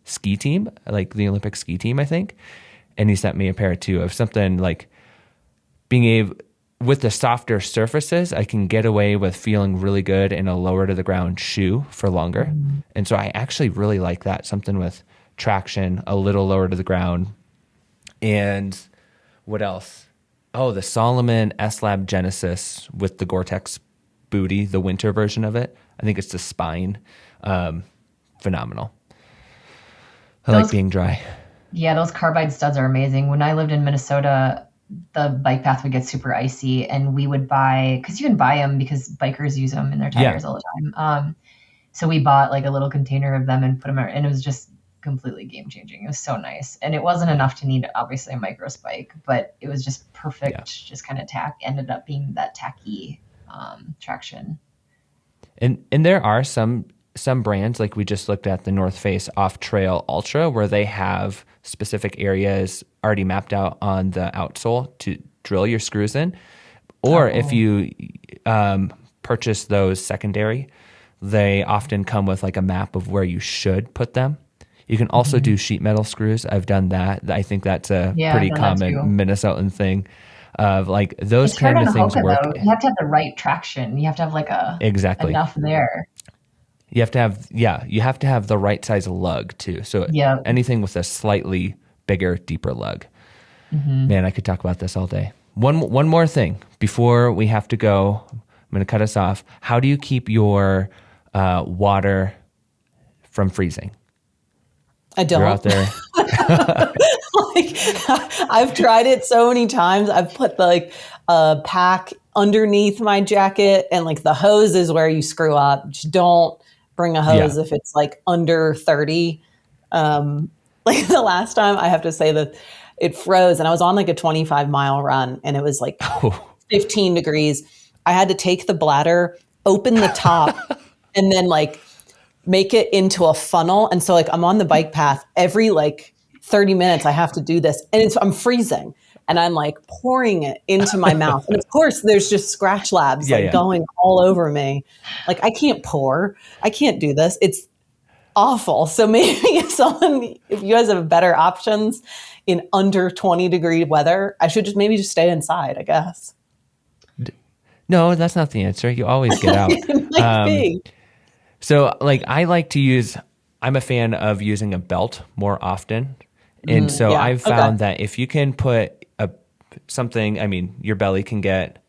ski team, like the Olympic ski team, I think. And he sent me a pair too of something like being able, with the softer surfaces, I can get away with feeling really good in a lower to the ground shoe for longer. Mm-hmm. And so I actually really like that, something with traction, a little lower to the ground. And what else? Oh, the Salomon S-Lab Genesis with the Gore-Tex booty, the winter version of it. I think it's the spine. Phenomenal. I like being dry. Yeah, those carbide studs are amazing. When I lived in Minnesota, the bike path would get super icy, and we would buy, because you can buy them because bikers use them in their tires all the time. So we bought like a little container of them and put them out, and it was just completely game changing. It was so nice. And it wasn't enough to need obviously a micro spike, but it was just perfect. Just kind of ended up being that tacky traction. And there are some brands, like we just looked at the North Face Off Trail Ultra, where they have specific areas already mapped out on the outsole to drill your screws in. Or if you purchase those secondary, they often come with like a map of where you should put them. You can also do sheet metal screws. I've done that. I think that's a pretty common Minnesotan thing. Of like those kind of things work. Though. You have to have the right traction. You have to have like enough there. You have to have the right size lug too. So anything with a slightly bigger, deeper lug. Mm-hmm. Man, I could talk about this all day. One more thing before we have to go. I'm going to cut us off. How do you keep your water from freezing? I don't. You're out there. I've tried it so many times. I've put like a pack underneath my jacket, and like the hose is where you screw up. Just don't bring a hose if it's like under 30. Like the last time, I have to say that it froze, and I was on like a 25-mile run, and it was like 15 degrees. I had to take the bladder, open the top, and then like make it into a funnel. And so like I'm on the bike path every like 30 minutes, I have to do this, and I'm freezing, and I'm like pouring it into my mouth. And of course there's just scratch labs going all over me. Like I can't pour, I can't do this. It's awful. So maybe if you guys have better options in under 20 degree weather, I should just stay inside, I guess. No, that's not the answer. You always get out. It might be. So like I'm a fan of using a belt more often. And so I've found that if you can put something, I mean, your belly can get,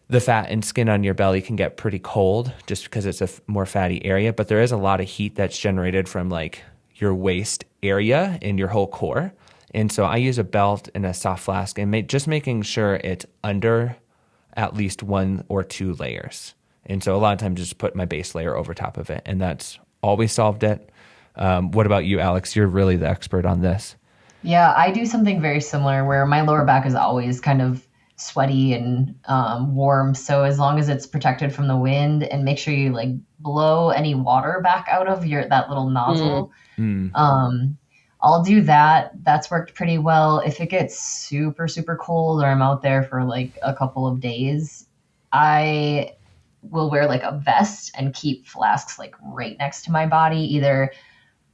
the fat and skin on your belly can get pretty cold just because it's a more fatty area, but there is a lot of heat that's generated from like your waist area and your whole core. And so I use a belt and a soft flask, and just making sure it's under at least 1 or 2 layers. And so a lot of times just put my base layer over top of it, and that's always solved it. What about you, Alex? You're really the expert on this. Yeah, I do something very similar where my lower back is always kind of sweaty and warm. So as long as it's protected from the wind, and make sure you like blow any water back out of that little nozzle. I'll do that. That's worked pretty well. If it gets super, super cold, or I'm out there for like a couple of days, I will wear like a vest and keep flasks like right next to my body, either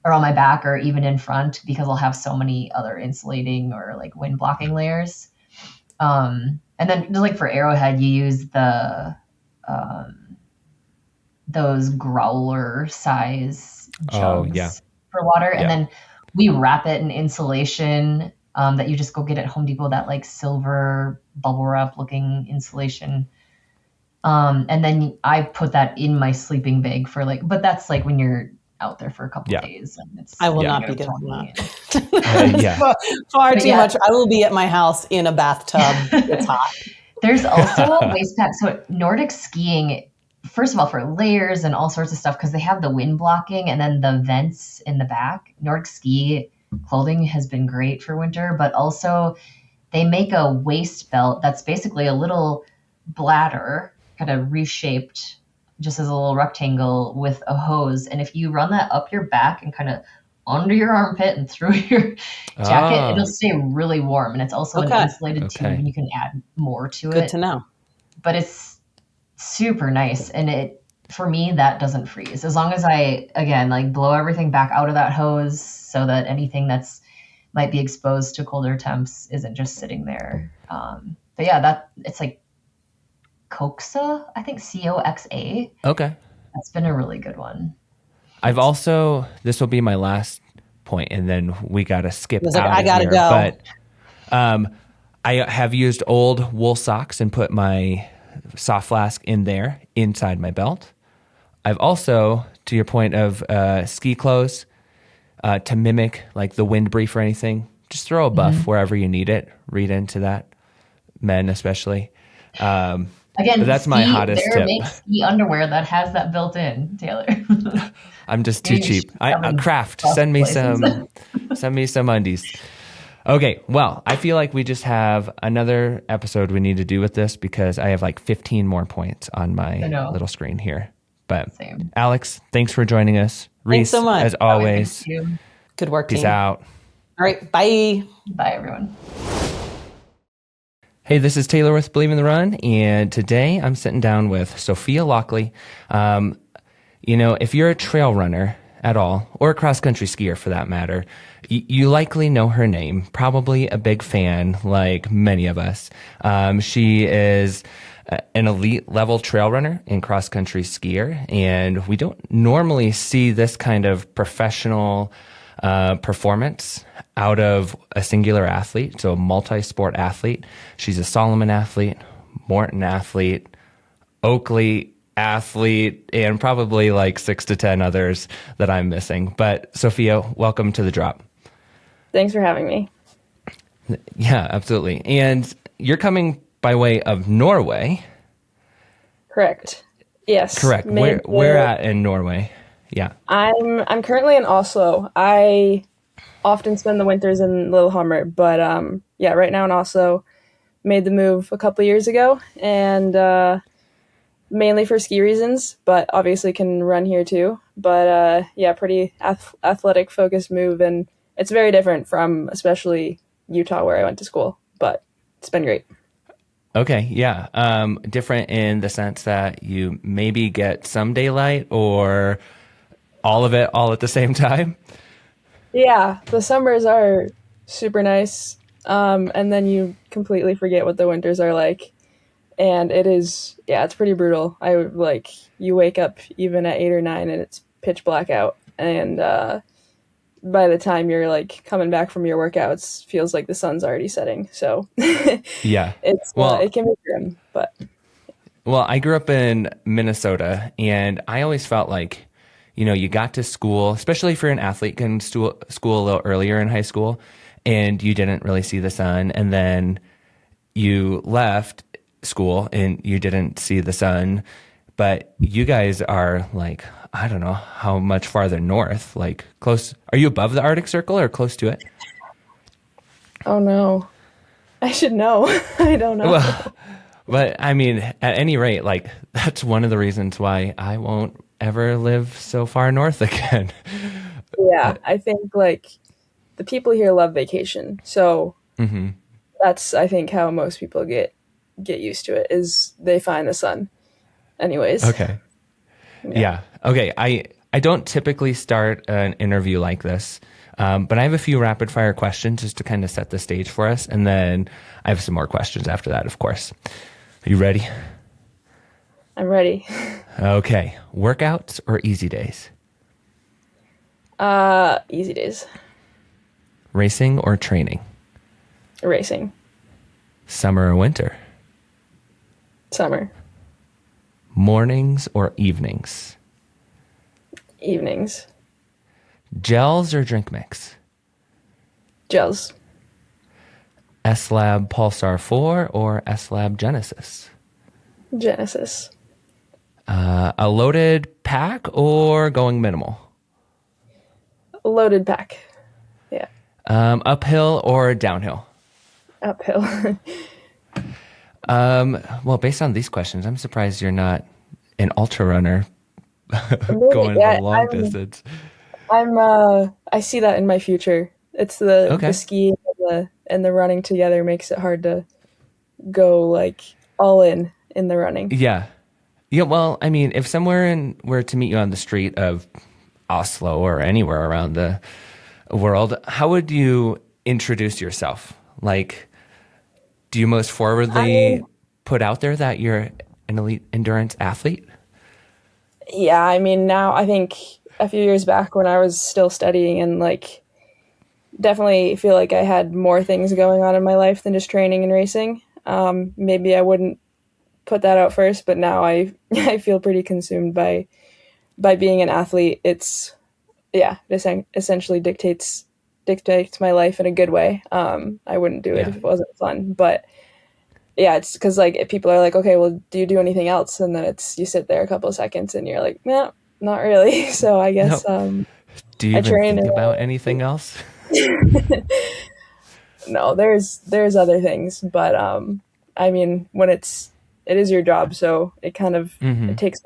or on my back or even in front, because I'll have so many other insulating or like wind blocking layers. And then just like for Arrowhead, you use the those growler size jugs for water. And then we wrap it in insulation that you just go get at Home Depot, that like silver bubble wrap looking insulation. And then I put that in my sleeping bag for like, but that's like when you're out there for a couple of days. And I will not be doing that. Far too much. I will be at my house in a bathtub. It's hot. There's also a waist pack. So Nordic skiing, first of all, for layers and all sorts of stuff, because they have the wind blocking and then the vents in the back. Nordic ski clothing has been great for winter, but also they make a waist belt that's basically a little bladder, kind of reshaped just as a little rectangle with a hose. And if you run that up your back and kind of under your armpit and through your jacket, it'll stay really warm. And it's also an insulated tube, and you can add more to it. Good to know. But it's super nice. And for me, that doesn't freeze. As long as I, again, like blow everything back out of that hose so that anything that's might be exposed to colder temps isn't just sitting there. But yeah, it's like Coxa, I think COXA. Okay. That's been a really good one. I've also, this will be my last point, and then we got to skip out I gotta here. go. But I have used old wool socks and put my soft flask in there inside my belt. I've also, to your point of ski clothes, to mimic like the wind brief or anything, just throw a buff wherever you need it. Read into that, men especially. Again, that's my hottest tip. Make ski underwear that has that built in, Taylor. I'm just too cheap. Craft, send me some undies. Okay, well, I feel like we just have another episode we need to do with this because I have like 15 more points on my little screen here. But Same. Alex, thanks for joining us. Reese, so much. as always. Good work, Peace team. out. All right, bye. Bye, everyone. Hey, this is Taylor with Believe in the Run, and today I'm sitting down with Sophia Laukli. If you're a trail runner at all, or a cross-country skier for that matter, you likely know her name, probably a big fan like many of us. She is an elite level trail runner and cross-country skier, and we don't normally see this kind of professional performance out of a singular athlete, so a multi-sport athlete. She's a Salomon athlete, Maurten athlete, Oakley athlete, and probably like 6 to 10 others that I'm missing. But Sophia, welcome to the drop. Thanks for having me. Yeah, absolutely. And you're coming by way of Norway. Correct. Yes. Correct. Where at in Norway? Yeah. I'm currently in Oslo. I often spend the winters in Lillehammer, but right now in Oslo. Made the move a couple years ago, and mainly for ski reasons, but obviously can run here too. But pretty athletic focused move, and it's very different from especially Utah where I went to school, but it's been great. Okay, yeah. Different in the sense that you maybe get some daylight or all of it all at the same time? Yeah, the summers are super nice, and then you completely forget what the winters are like. And it's pretty brutal. You wake up even at 8 or 9 and it's pitch black out. And by the time you're like coming back from your workouts, feels like the sun's already setting. So yeah, it can be grim, but. Well, I grew up in Minnesota, and I always felt like, you got to school, especially if you're an athlete, getting to school a little earlier in high school, and you didn't really see the sun, and then you left school and you didn't see the sun. But you guys are like, I don't know how much farther north, like close. Are you above the Arctic Circle or close to it? Oh no, I should know. I don't know. Well, but I mean, at any rate, like that's one of the reasons why I won't ever live so far north again. Yeah, I think like the people here love vacation, so that's I think how most people get used to it is they find the sun. Anyways. Okay. Yeah. Okay. I don't typically start an interview like this, but I have a few rapid fire questions just to kind of set the stage for us, and then I have some more questions after that, of course. Are you ready? I'm ready. Okay. Workouts or easy days? Easy days. Racing or training? Racing. Summer or winter? Summer. Mornings or evenings? Evenings. Gels or drink mix? Gels. S-Lab Pulsar 4 or S-Lab Genesis? Genesis. A loaded pack or going minimal? Loaded pack. Yeah. Uphill or downhill? Uphill. Well, based on these questions, I'm surprised you're not an ultra runner going Yeah, the long distance. I see that in my future. It's the Okay. ski and the running together makes it hard to go like all in the running. Yeah. Yeah, well, I mean, if someone were to meet you on the street of Oslo or anywhere around the world, how would you introduce yourself? Like, do you most forwardly put out there that you're an elite endurance athlete? Yeah, I mean, now I think a few years back when I was still studying and like definitely feel like I had more things going on in my life than just training and racing. Maybe I wouldn't put that out first, but now I I feel pretty consumed by being an athlete. It's it essentially dictates my life in a good way. I wouldn't do it if it wasn't fun, but yeah, it's because like if people are like, okay, well, do you do anything else? And then you sit there a couple of seconds and you're like, no, not really. So I guess Do you even think about anything else? No, there's other things, but I mean, when it is your job, so it kind of it takes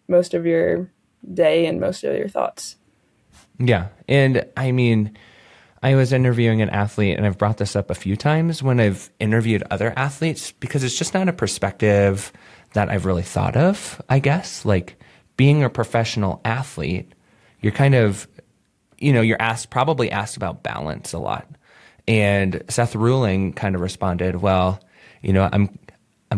most of your day and most of your thoughts. Yeah. And I mean, I was interviewing an athlete, and I've brought this up a few times when I've interviewed other athletes, because it's just not a perspective that I've really thought of, I guess. Like, being a professional athlete, you're kind of, you're probably asked about balance a lot. And Seth Ruling kind of responded, well, I'm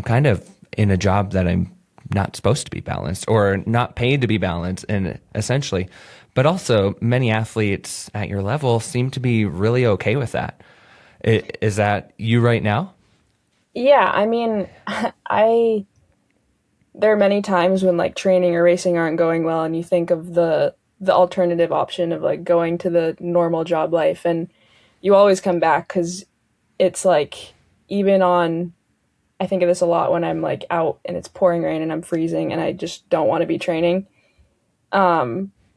kind of in a job that I'm not supposed to be balanced or not paid to be balanced, and essentially. But also, many athletes at your level seem to be really okay with that. Is that you right now? Yeah, I mean, there are many times when like training or racing aren't going well, and you think of the alternative option of like going to the normal job life, and you always come back because it's like, even on, I think of this a lot when I'm like out and it's pouring rain and I'm freezing and I just don't want to be training.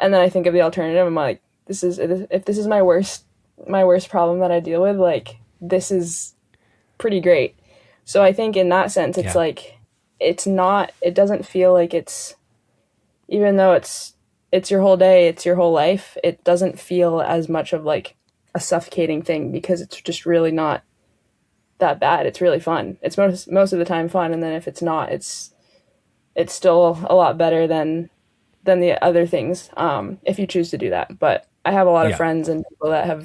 And then I think of the alternative. I'm like, if this is my worst problem that I deal with, like, this is pretty great. So I think in that sense, it's like, it doesn't feel like it's, even though it's your whole day, it's your whole life, it doesn't feel as much of like a suffocating thing, because it's just really not that bad. It's really fun. It's most of the time fun. And then if it's not, it's still a lot better than the other things, if you choose to do that. But I have a lot of friends and people that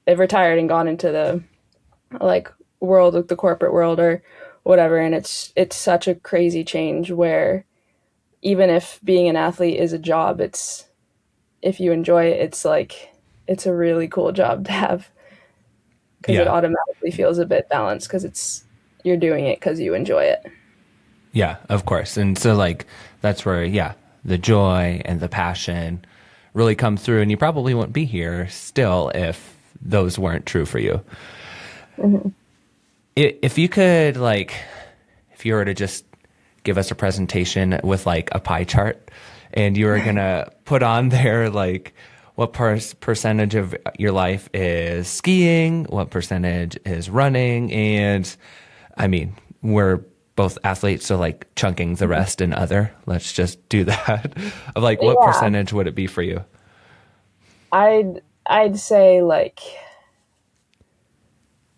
they've retired and gone into the like world, like the corporate world or whatever, and it's such a crazy change where even if being an athlete is a job, if you enjoy it, it's like, it's a really cool job to have, because it automatically feels a bit balanced, because you're doing it because you enjoy it. Yeah, of course. And so like, that's where, the joy and the passion really come through, and you probably wouldn't be here still if those weren't true for you. Mm-hmm. If you could, like, if you were to just give us a presentation with like a pie chart, and you were going to put on there, like, what percentage of your life is skiing, what percentage is running, and I mean, we're both athletes, so like chunking the rest in other. Let's just do that. Of like, what percentage would it be for you? I'd say like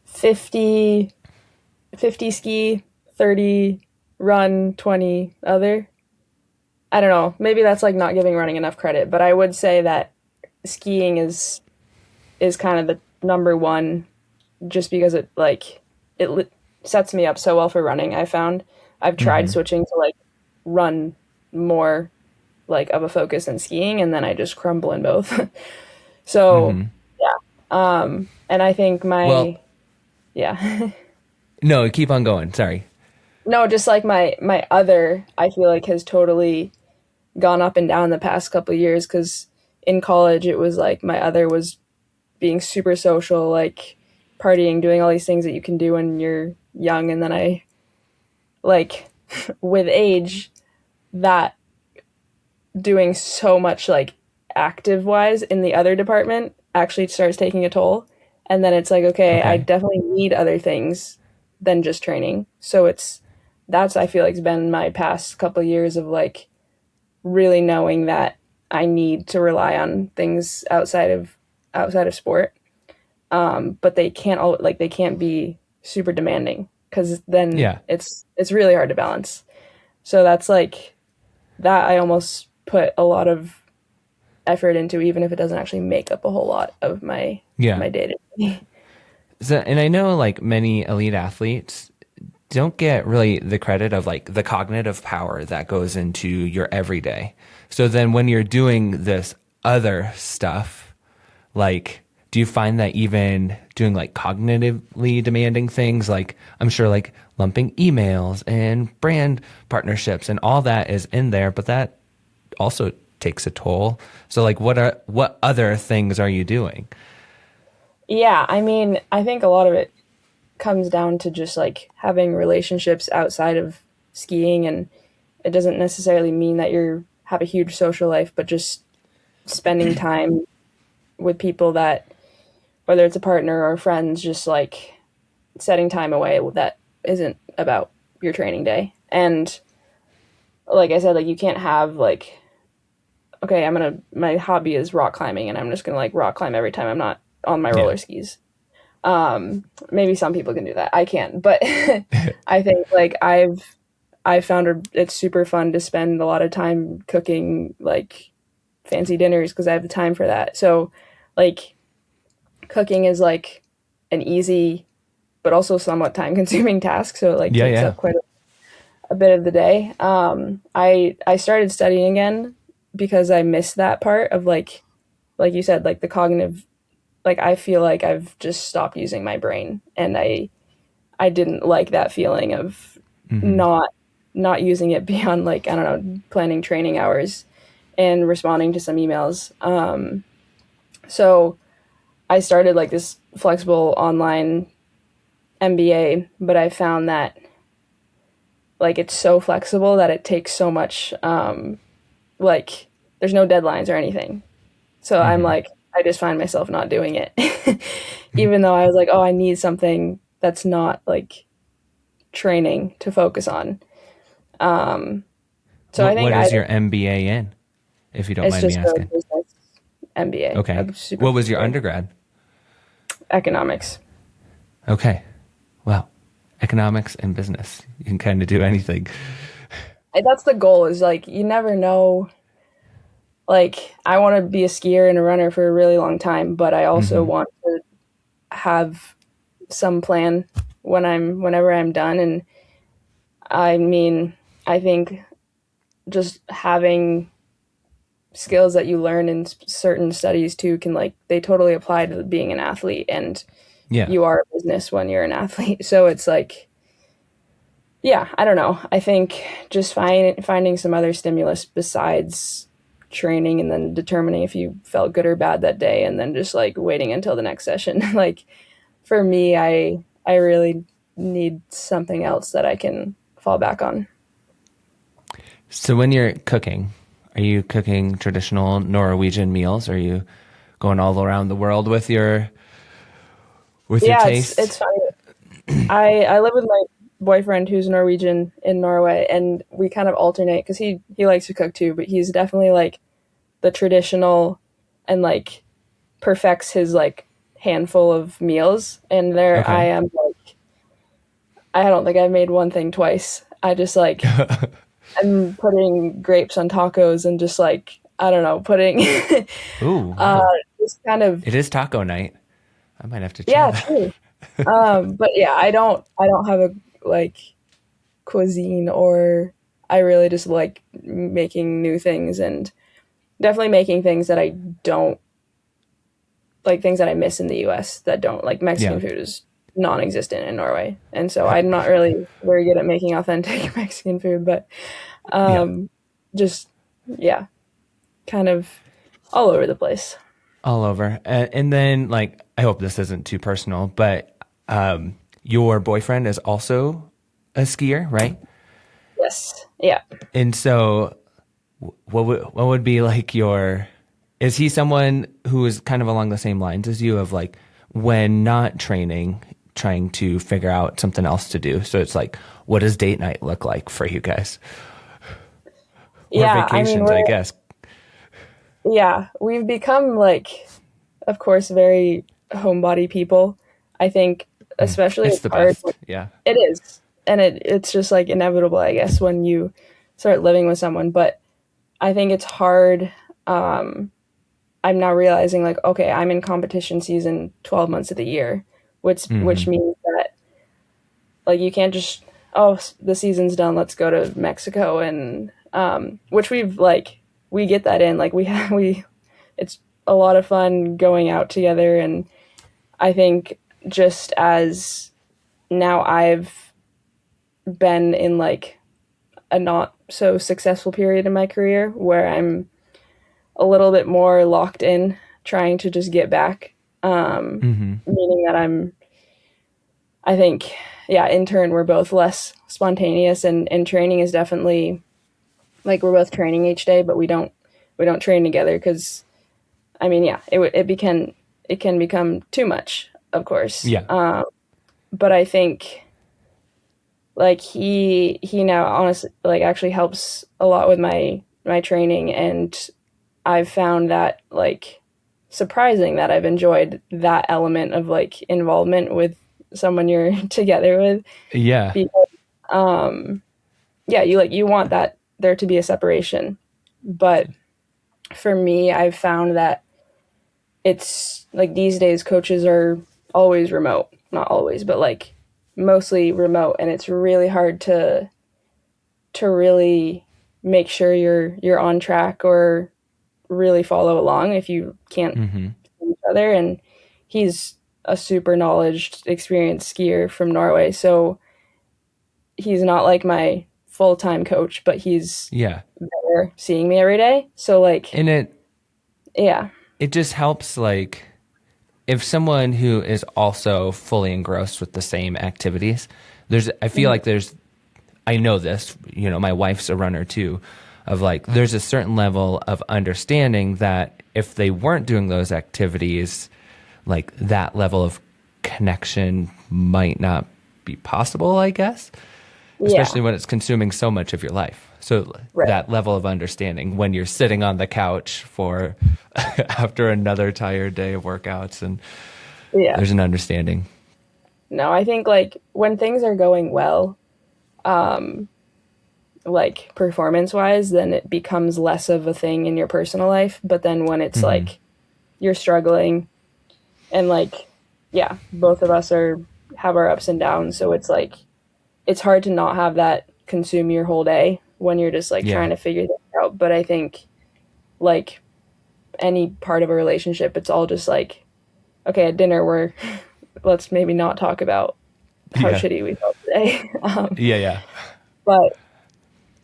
50 ski, 30 run, 20 other. I don't know. Maybe that's like not giving running enough credit, but I would say that skiing is kind of the number one, just because it sets me up so well for running. I've tried switching to like run more like of a focus than skiing, and then I just crumble in both. So and I think no, keep on going. Sorry. No, just like my other, I feel like has totally gone up and down the past couple of years, because in college it was like my other was being super social, like partying, doing all these things that you can do when you're young. And then I, like, with age, that doing so much, like, active wise in the other department actually starts taking a toll. And then it's like, okay, I definitely need other things than just training. So that's, I feel like, has been my past couple of years of, like, really knowing that I need to rely on things outside of sport. But they can't be super demanding, because then it's really hard to balance. So that's like that I almost put a lot of effort into, even if it doesn't actually make up a whole lot of my my day-to-day. So, and I know like many elite athletes don't get really the credit of like the cognitive power that goes into your everyday. So then when you're doing this other stuff, like, do you find that even doing like cognitively demanding things, like I'm sure like lumping emails and brand partnerships and all that is in there, but that also takes a toll. So like what other things are you doing? Yeah, I mean, I think a lot of it comes down to just like having relationships outside of skiing, and it doesn't necessarily mean that you have a huge social life, but just spending time with people that, whether it's a partner or friends, just like setting time away that isn't about your training day. And like I said, like you can't have like, okay, my hobby is rock climbing and I'm just gonna like rock climb every time I'm not on my roller skis. Maybe some people can do that. I can't, but I think like I've found it's super fun to spend a lot of time cooking like fancy dinners because I have the time for that. So like cooking is like an easy but also somewhat time consuming task. So it like takes up quite a bit of the day. I started studying again because I missed that part of like you said, like the cognitive, like I feel like I've just stopped using my brain, and I didn't like that feeling of not using it beyond like, I don't know, planning training hours and responding to some emails. So I started like this flexible online MBA, but I found that like it's so flexible that it takes so much, like there's no deadlines or anything. So I'm like, I just find myself not doing it, even though I was like, oh, I need something that's not like training to focus on. So I think what is your MBA in, if you don't mind me asking? It's just a business MBA. Okay. What was your undergrad? Economics. Okay. Well, economics and business. You can kind of do anything. That's the goal, is like, you never know. Like, I want to be a skier and a runner for a really long time, but I also want to have some plan whenever I'm done. And I mean, I think just having skills that you learn in certain studies too can like, they totally apply to being an athlete, and you are a business when you're an athlete. So it's like, yeah, I don't know. I think just finding some other stimulus besides training, and then determining if you felt good or bad that day, and then just like waiting until the next session. Like for me, I really need something else that I can fall back on. So when you're cooking, are you cooking traditional Norwegian meals? Or are you going all around the world with your taste? It's funny. I live with my boyfriend who's Norwegian in Norway, and we kind of alternate because he likes to cook too, but he's definitely like the traditional and like perfects his like handful of meals, and I am like, I don't think I've made one thing twice. I just like I'm putting grapes on tacos and just like, I don't know, putting Ooh, just kind of, it is taco night. I might have to try that. true. But yeah, I don't have a like cuisine, or I really just like making new things, and definitely making things that I don't like, things that I miss in the US that don't, like Mexican food is non-existent in Norway. And so I'm not really very good at making authentic Mexican food, but just kind of all over the place. all over. And then, like, I hope this isn't too personal, but your boyfriend is also a skier, right? Yes. Yeah. And so, what would be like your? Is he someone who is kind of along the same lines as you of like when not training, trying to figure out something else to do? So it's like, what does date night look like for you guys? Or Yeah. vacations, I guess. Yeah. We've become like, of course, very homebody people. I think, especially It's the hard. best. Yeah. It is. And it's just like inevitable, I guess, when you start living with someone. But I think it's hard. I'm now realizing like, okay, I'm in competition season 12 months of the year, which means that like you can't just, oh, the season's done, let's go to Mexico. And which we get that in, like it's a lot of fun going out together. And I think just as now I've been in like a not so successful period in my career where I'm a little bit more locked in trying to just get back, meaning that I think, yeah, in turn, we're both less spontaneous and training is definitely like we're both training each day, but we don't train together because I mean, yeah, it can become too much, of course. Yeah. But I think like he now honestly like actually helps a lot with my training, and I've found that like surprising that I've enjoyed that element of like involvement with someone you're together with. Yeah. Because yeah, you want that there to be a separation. But for me, I've found that it's like these days coaches are always remote. Not always, but like mostly remote, and it's really hard to really make sure you're on track or really follow along if you can't see each other. And he's a super knowledged, experienced skier from Norway, so he's not like my full-time coach, but he's there seeing me every day. So like, And yeah, it just helps like if someone who is also fully engrossed with the same activities, I feel like I know this, you know, my wife's a runner too, of like, there's a certain level of understanding that if they weren't doing those activities, like that level of connection might not be possible, I guess, especially when it's consuming so much of your life. So that level of understanding when you're sitting on the couch for after another tired day of workouts, and there's an understanding. No, I think like when things are going well, like performance wise, then it becomes less of a thing in your personal life. But then when it's like you're struggling and like, yeah, both of us have our ups and downs. So it's like, it's hard to not have that consume your whole day when you're just like trying to figure this out. But I think like any part of a relationship, it's all just like, okay, at dinner, let's maybe not talk about how shitty we felt today. But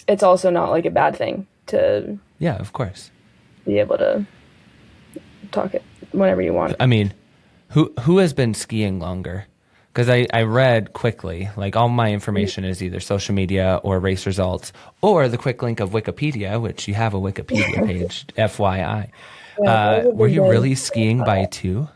it's also not like a bad thing to of course, be able to talk it whenever you want. I mean, who has been skiing longer? Because I read quickly, like all my information is either social media or race results or the quick link of Wikipedia, which you have a Wikipedia page, FYI. Were you really skiing by two?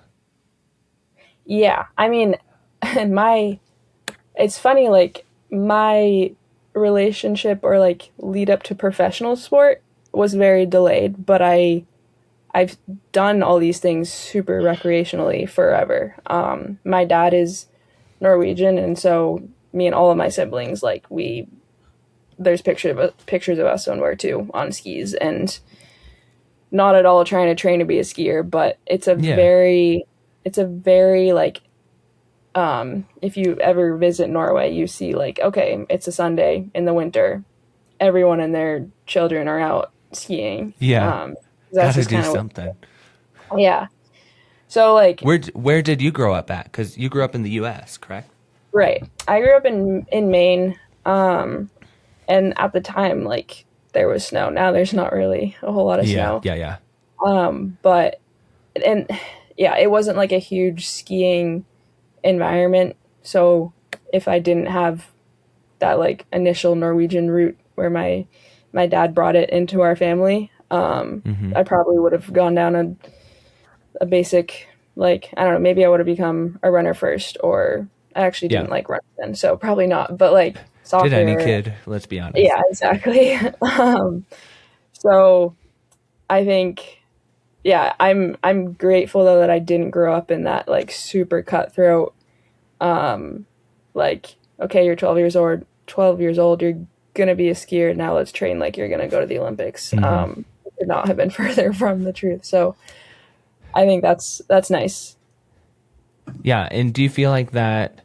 Yeah. I mean, it's funny, like my relationship or like lead up to professional sport was very delayed, but I've done all these things super recreationally forever. My dad is Norwegian, and so me and all of my siblings, like there's pictures of us when we're two on skis, and not at all trying to train to be a skier, but it's a very like, if you ever visit Norway, you see like, okay, it's a Sunday in the winter, everyone and their children are out skiing. That's gotta do something. So like, where did you grow up at? Because you grew up in the U.S., correct? Right. I grew up in Maine, and at the time, like there was snow. Now there's not really a whole lot of snow. Yeah. But and yeah, it wasn't like a huge skiing environment. So if I didn't have that like initial Norwegian route where my dad brought it into our family, I probably would have gone down a basic, like, I don't know, maybe I would have become a runner first, or I actually Yeah. didn't like running then, so probably not. But like Did any soccer, kid? Let's be honest. yeah, exactly. So I think, yeah, I'm grateful though that I didn't grow up in that like super cutthroat, like, okay, you're 12 years old, you're gonna be a skier, now let's train like you're gonna go to the Olympics. It could not have been further from the truth. So I think that's nice. Yeah, and do you feel like that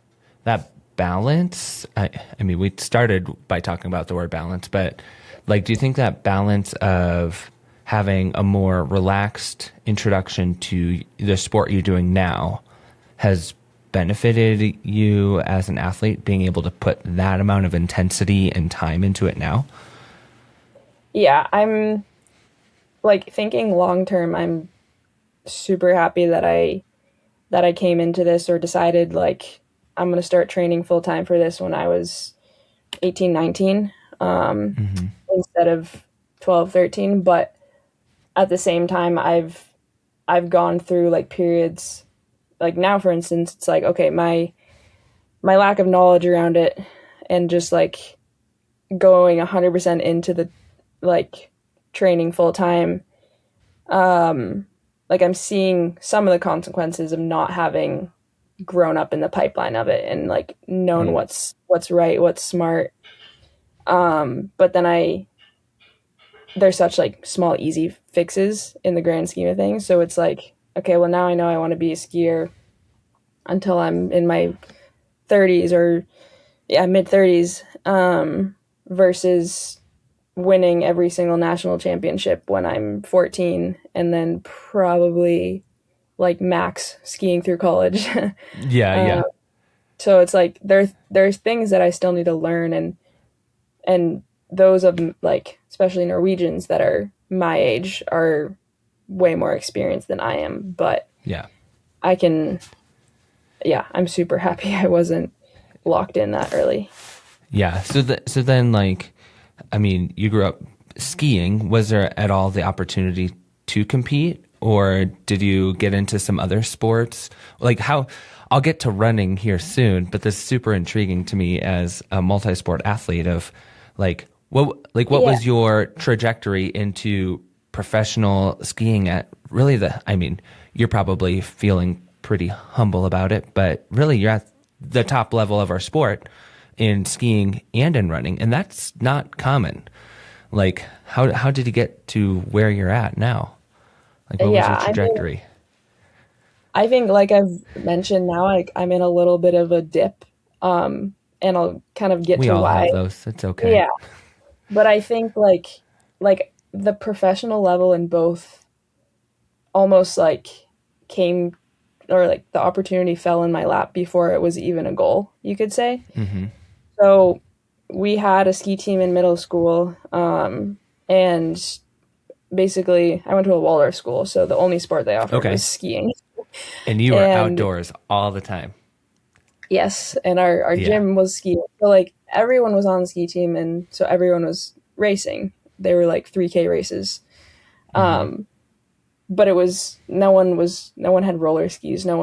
balance? I mean, we started by talking about the word balance, but like, do you think that balance of having a more relaxed introduction to the sport you're doing now has benefited you as an athlete, being able to put that amount of intensity and time into it now? Yeah, I'm like thinking long term, I'm super happy that I came into this, or decided like I'm going to start training full time for this when I was 18, 19, instead of 12, 13. But at the same time, I've gone through like periods, like now, for instance, it's like, okay, my lack of knowledge around it, and just like going 100% into the like training full time, like I'm seeing some of the consequences of not having grown up in the pipeline of it, and like known what's right, what's smart. But then there's such like small easy fixes in the grand scheme of things, so it's like, okay, well, now I know I want to be a skier until I'm in my 30s, or yeah, mid 30s, versus winning every single national championship when I'm 14, and then probably like max skiing through college. Yeah. So it's like there's things that I still need to learn, and those of like especially Norwegians that are my age are way more experienced than I am. But Yeah. I can, yeah, I'm super happy I wasn't locked in that early. Yeah. So then, like, I mean, you grew up skiing. Was there at all the opportunity to compete, or did you get into some other sports? Like, how? I'll get to running here soon, but this is super intriguing to me as a multi-sport athlete. Of like, what Yeah. was your trajectory into professional skiing at really I mean, you're probably feeling pretty humble about it, but really you're at the top level of our sport in skiing and in running, and that's not common. Like, how did you get to where you're at now? Like, what was Yeah, your trajectory? I think like I've mentioned now, like I'm in a little bit of a dip, and I'll kind of get We to all why. have those. It's okay. Yeah, but I think like the professional level in both almost like came, or like the opportunity fell in my lap before it was even a goal, you could say. So we had a ski team in middle school, and basically I went to a Waldorf school, so the only sport they offered Okay. was skiing. And you were And outdoors all the time. yes, and our Yeah. gym was skiing. So like everyone was on the ski team, and so everyone was racing. They were like 3K races. But it was no one had roller skis. It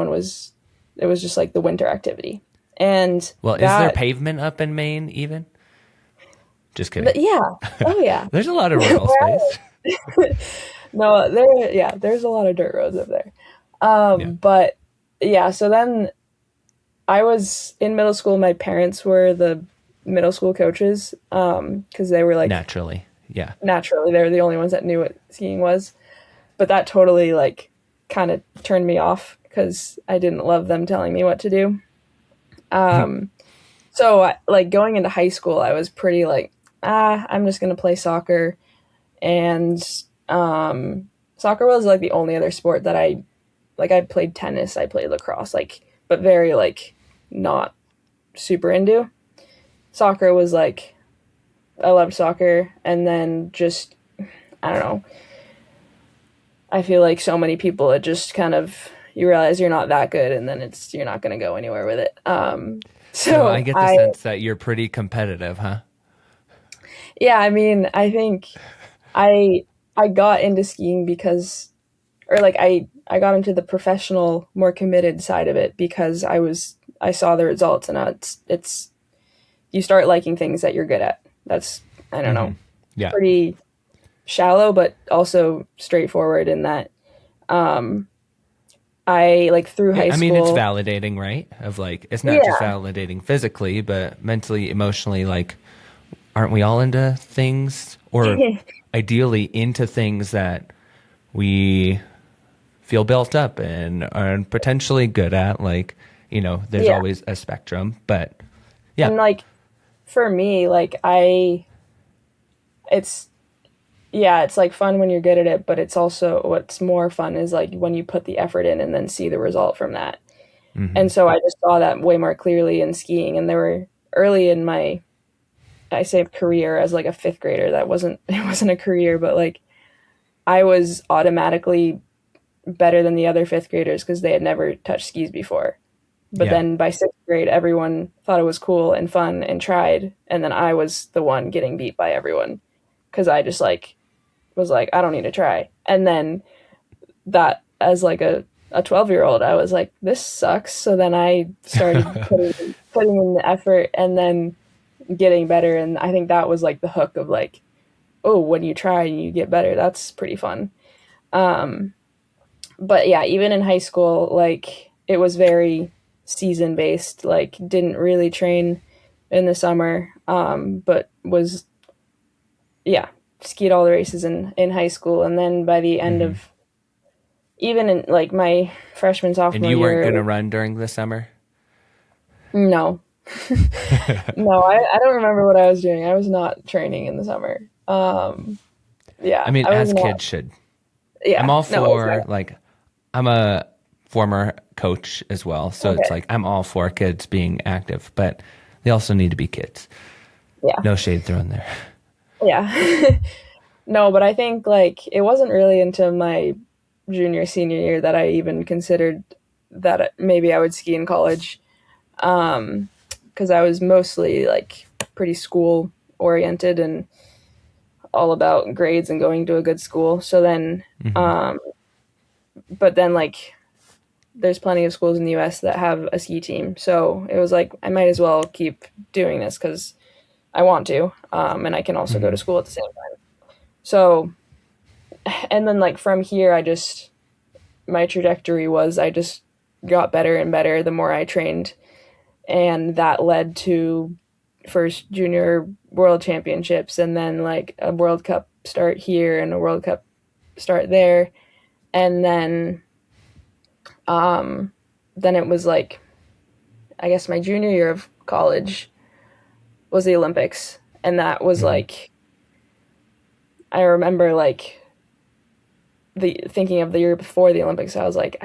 was just like the winter activity. And Well, is there pavement up in Maine even? Just kidding. yeah. Oh yeah. There's a lot of rural space. No, there's a lot of dirt roads up there. Yeah. But yeah, so then I was in middle school. My parents were the middle school coaches, because they were like Naturally. Yeah. naturally they were the only ones that knew what skiing was. But that totally like kind of turned me off because I didn't love them telling me what to do. So like going into high school, I was pretty like, I'm just gonna play soccer, and soccer was like the only other sport that I played tennis, I played lacrosse, like, but very like not super into. Soccer was like, I loved soccer, and then just I don't know. I feel like so many people, it just kind of, you realize you're not that good, and then you're not going to go anywhere with it. So I get the sense that you're pretty competitive, huh? Yeah, I mean, I think I got into skiing because, or like I got into the professional, more committed side of it because I saw the results, and it's you start liking things that you're good at. That's, I don't know, Yeah. pretty shallow, but also straightforward in that. I like through high I mean, it's school. validating, right? Of like, it's not just validating physically, but mentally, emotionally. Like, aren't we all into things, or ideally into things that we feel built up and are potentially good at? Like, you know, there's Yeah. always a spectrum, but yeah. And like for me, like it's it's like fun when you're good at it, but it's also, what's more fun is like when you put the effort in and then see the result from that. And so I just saw that way more clearly in skiing. And there were early in my, I say career, as like a fifth grader, it wasn't a career, but like I was automatically better than the other fifth graders because they had never touched skis before. But Yeah. then by sixth grade, everyone thought it was cool and fun and tried. And then I was the one getting beat by everyone because I just like was like, I don't need to try. And then that, as like a 12-year-old, I was like, this sucks. So then I started putting in the effort and then getting better. And I think that was like the hook of like, oh, when you try and you get better, that's pretty fun. But yeah, even in high school, like it was very season based, like didn't really train in the summer, but was, skied all the races in high school. And then by the end of, even in like my freshman, sophomore And you year. weren't going to run during the summer? No. No, I don't remember what I was doing. I was not training in the summer. Yeah. I mean, I as was not. kids should. Yeah. I'm all No, for, exactly. like, I'm a former coach as well. So it's Okay. like, I'm all for kids being active, but they also need to be kids. Yeah. No shade thrown there. Yeah. No, but I think like it wasn't really until my junior, senior year that I even considered that maybe I would ski in college. Because I was mostly like pretty school oriented and all about grades and going to a good school. So then, but then like there's plenty of schools in the US that have a ski team. So it was like, I might as well keep doing this because I want to. And I can also go to school at the same time. So, and then like from here, my trajectory was I just got better and better the more I trained. And that led to first junior world championships and then like a World Cup start here and a World Cup start there. And then it was like, I guess my junior year of college was the Olympics. And that was like, I remember like thinking of the year before the Olympics, I was like,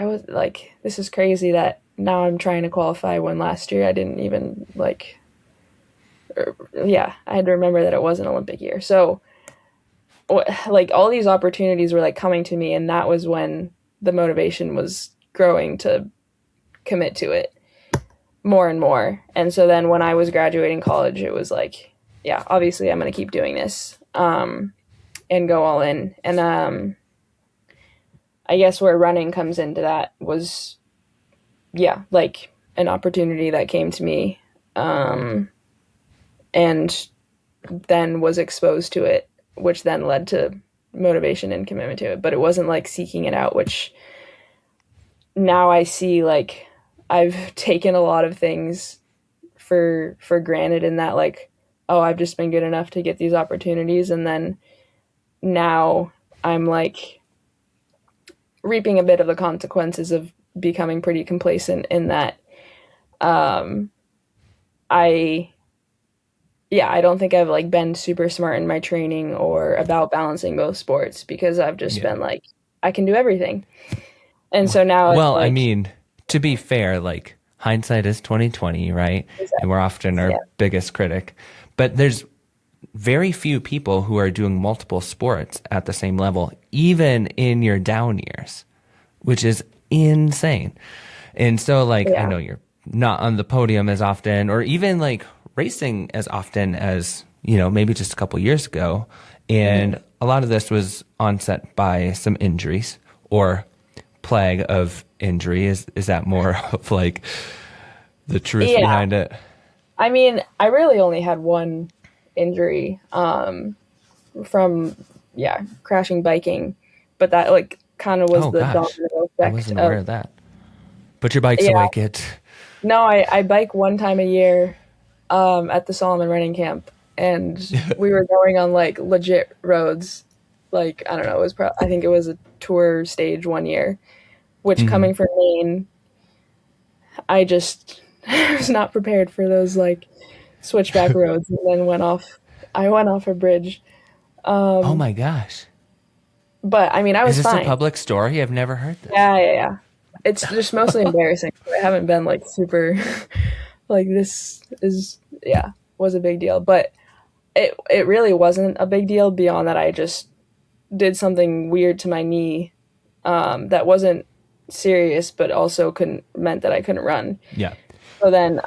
this is crazy that now I'm trying to qualify when last year I didn't even like, I had to remember that it was an Olympic year. So like all these opportunities were like coming to me, and that was when the motivation was growing to commit to it more and more. And so then when I was graduating college, it was like, yeah, obviously I'm going to keep doing this, and go all in. And, I guess where running comes into that was, like an opportunity that came to me, and then was exposed to it, which then led to motivation and commitment to it. But it wasn't like seeking it out, which now I see like I've taken a lot of things for granted in that like, oh, I've just been good enough to get these opportunities. And then now I'm like reaping a bit of the consequences of becoming pretty complacent in that I don't think I've like been super smart in my training or about balancing both sports because I've just been like, I can do everything. And so now it's Well, like, I mean, to be fair, like hindsight is 2020, right? Exactly. And we're often our biggest critic. But there's very few people who are doing multiple sports at the same level, even in your down years, which is insane. And so, like, I know you're not on the podium as often, or even like racing as often as, you know, maybe just a couple years ago. And a lot of this was onset by some injuries or plague of injury. Is that more of like the truth behind it? I mean, I really only had one injury from crashing biking, but that like kind of was Oh the gosh, domino I effect wasn't aware of that. Put your bikes Yeah. away, kids. No, I bike one time a year at the Salomon running camp, and we were going on like legit roads. Like, I don't know, I think it was a tour stage one year, which coming from Maine, I just was not prepared for those like switchback roads, and then I went off a bridge. Oh my gosh. But I mean, I was Is this fine. a public story? I've never heard this. Yeah. It's just mostly embarrassing. I haven't been like super like this was a big deal, but it really wasn't a big deal beyond that I just did something weird to my knee that wasn't serious, but also meant that I couldn't run. Yeah. So then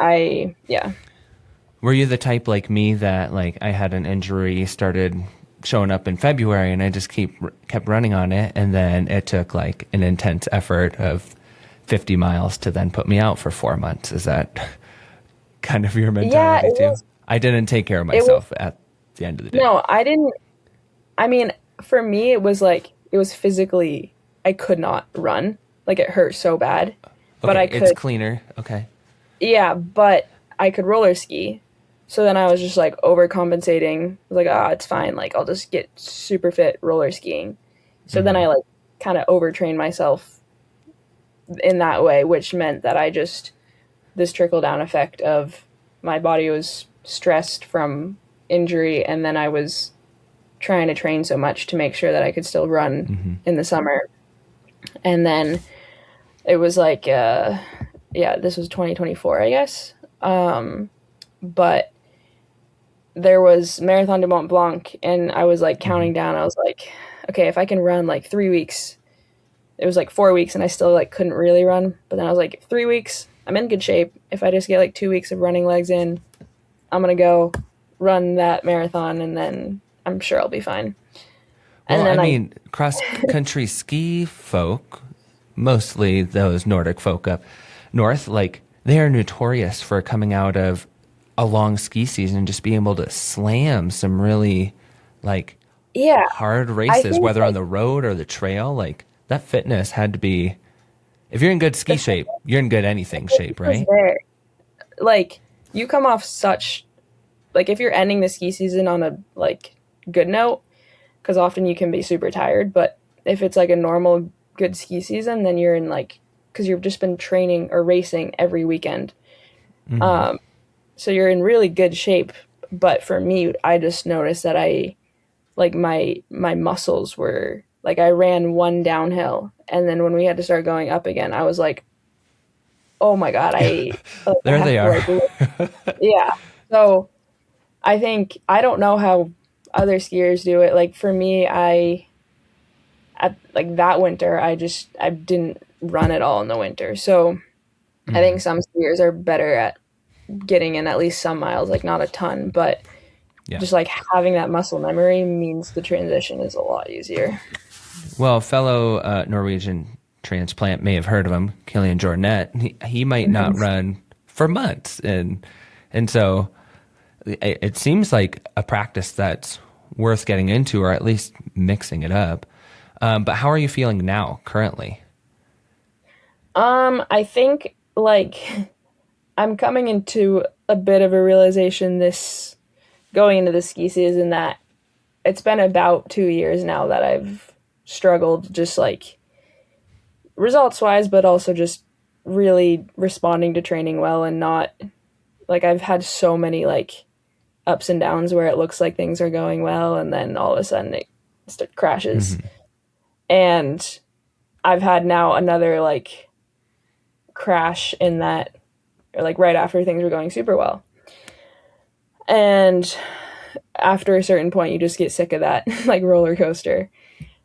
Were you the type like me that like I had an injury, started showing up in February, and I just kept running on it, and then it took like an intense effort of 50 miles to then put me out for 4 months? Is that kind of your mentality too? I didn't take care of myself at the end of the day. No, I didn't. I mean, for me, it was physically, I could not run. Like, it hurt so bad. But I could. It's cleaner. Okay. Yeah, but I could roller ski. So then I was just like overcompensating. I was like, it's fine. Like, I'll just get super fit roller skiing. So then I like kind of overtrained myself in that way, which meant that this trickle down effect of my body was stressed from injury, and then I was trying to train so much to make sure that I could still run in the summer. And then it was like, this was 2024, I guess. But there was Marathon de Mont Blanc, and I was like counting down. I was like, okay, if I can run like 3 weeks, it was like 4 weeks and I still like couldn't really run. But then I was like, 3 weeks, I'm in good shape. If I just get like 2 weeks of running legs in, I'm going to go run that marathon, and then I'm sure I'll be fine. Well, And then I mean, cross-country ski folk, mostly those Nordic folk up north, like they are notorious for coming out of a long ski season and just being able to slam some really like hard races, whether on the road or the trail. Like that fitness had to be, if you're in good ski shape, you're in good anything shape, right? Like you come off such, like if you're ending the ski season on a like good note, because often you can be super tired, but if it's like a normal good ski season, then you're in like, because you've just been training or racing every weekend. So you're in really good shape. But for me, I just noticed that my muscles were like, I ran one downhill, and then when we had to start going up again, I was like, oh my God, there they are. Yeah. So I think, I don't know how other skiers do it. Like for me, like that winter, I didn't run at all in the winter. So I think some skiers are better at getting in at least some miles, like not a ton, but just like having that muscle memory means the transition is a lot easier. Well, fellow Norwegian transplant may have heard of him, Kilian Jornet. He might not run for months, and so it seems like a practice that's worth getting into, or at least mixing it up. But how are you feeling now, currently? I think like I'm coming into a bit of a realization going into the ski season that it's been about 2 years now that I've struggled just like results wise, but also just really responding to training well, and not like I've had so many like ups and downs where it looks like things are going well, and then all of a sudden it crashes. And I've had now another like crash in that, or like right after things were going super well. And after a certain point, you just get sick of that like roller coaster.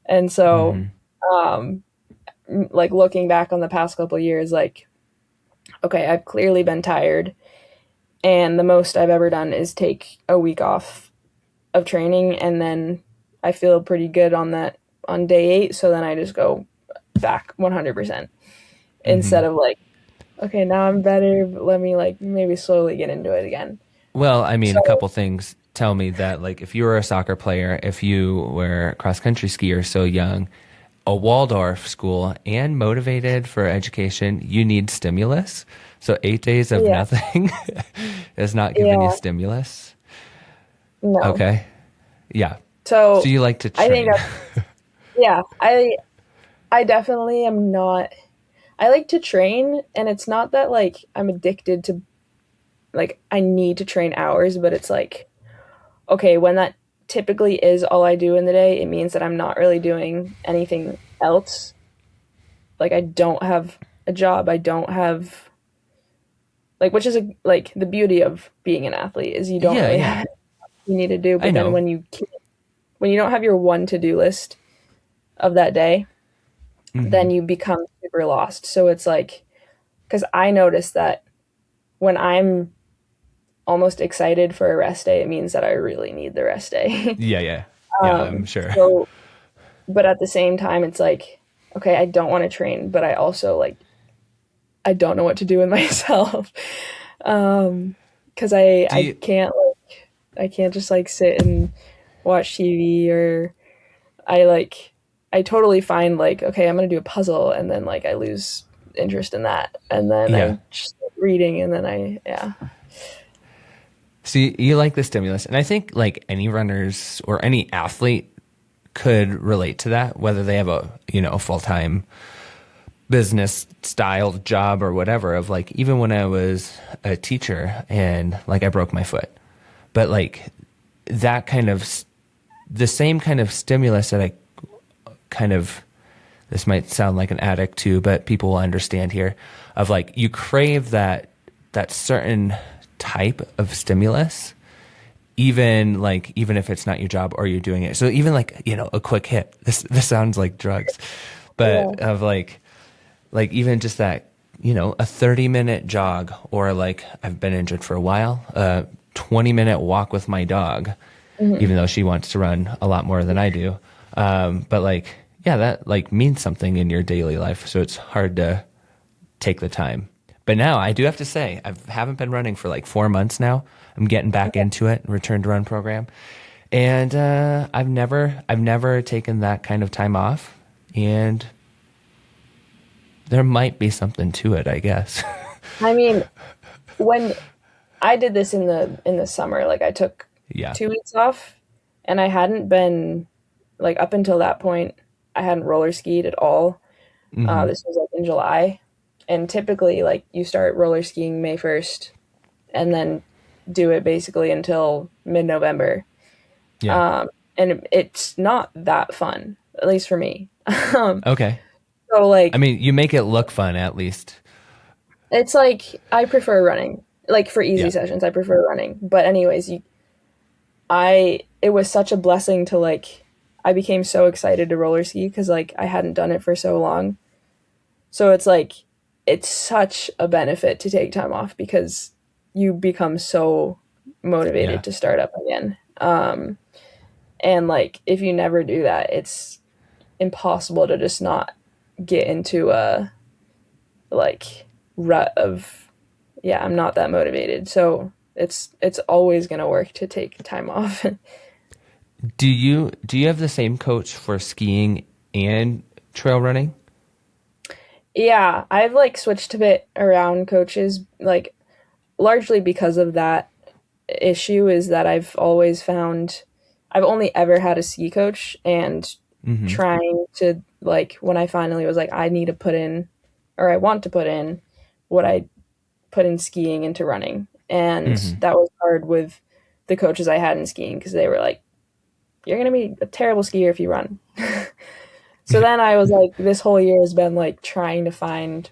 And so, like looking back on the past couple of years, like, okay, I've clearly been tired, and the most I've ever done is take a week off of training, and then I feel pretty good on that on day 8. So then I just go back 100% instead of like, okay, now I'm better, but let me like maybe slowly get into it again. Well, I mean, a couple things tell me that, like, if you were a soccer player, if you were a cross-country skier so young, a Waldorf school, and motivated for education, you need stimulus. So 8 days of nothing is not giving you stimulus. No. Okay. Yeah. So you like to train. I think I definitely am not. I like to train, and it's not that like I'm addicted to, like, I need to train hours, but it's like, okay, when that typically is all I do in the day, it means that I'm not really doing anything else. Like, I don't have a job. I don't have, like, which is like the beauty of being an athlete is you don't really have anything you need to do. But then when you don't have your one to-do list of that day, then you become super lost. So it's like, because I noticed that when I'm almost excited for a rest day, it means that I really need the rest day. Yeah, I'm sure. So, but at the same time, it's like, okay, I don't want to train, but I also like, I don't know what to do with myself. Because I can't just like sit and watch TV, or I totally find like, okay, I'm going to do a puzzle, and then like I lose interest in that. And then I just start reading, and then So you like the stimulus, and I think like any runners or any athlete could relate to that, whether they have a full-time business style job or whatever. Of like, even when I was a teacher and like I broke my foot, but like that kind of the same kind of stimulus that I kind of, this might sound like an addict too, but people will understand here, of like you crave that certain type of stimulus, even if it's not your job or you're doing it. So even like, a quick hit, this sounds like drugs, but of like even just that, a 30-minute jog, or like I've been injured for a while, a 20-minute walk with my dog, even though she wants to run a lot more than I do. But like, yeah, that like means something in your daily life. So it's hard to take the time. But now I do have to say, I haven't been running for like 4 months now. I'm getting back into it, return to run program. And I've never taken that kind of time off. And there might be something to it, I guess. I mean, when I did this in the summer, like I took 2 weeks off, and I hadn't been, like, up until that point, I hadn't roller skied at all. This was like in July. And typically, like, you start roller skiing May 1st and then do it basically until mid-November. And it's not that fun, at least for me. Okay. So, like, I mean, you make it look fun, at least. It's like, I prefer running. Like, for easy sessions, I prefer running. But anyways, it was such a blessing to, like, I became so excited to roller ski because, like, I hadn't done it for so long. So it's like, it's such a benefit to take time off because you become so motivated to start up again. And like, if you never do that, it's impossible to just not get into a like rut of, I'm not that motivated. So it's always going to work to take time off. Do you have the same coach for skiing and trail running? Yeah, I've like switched a bit around coaches, like largely because of that issue is that I've always found I've only ever had a ski coach, and trying to, like, when I finally was like, I need to put in, or I want to put in what I put in skiing into running. And that was hard with the coaches I had in skiing because they were like, you're going to be a terrible skier if you run. So then I was like, this whole year has been like trying to find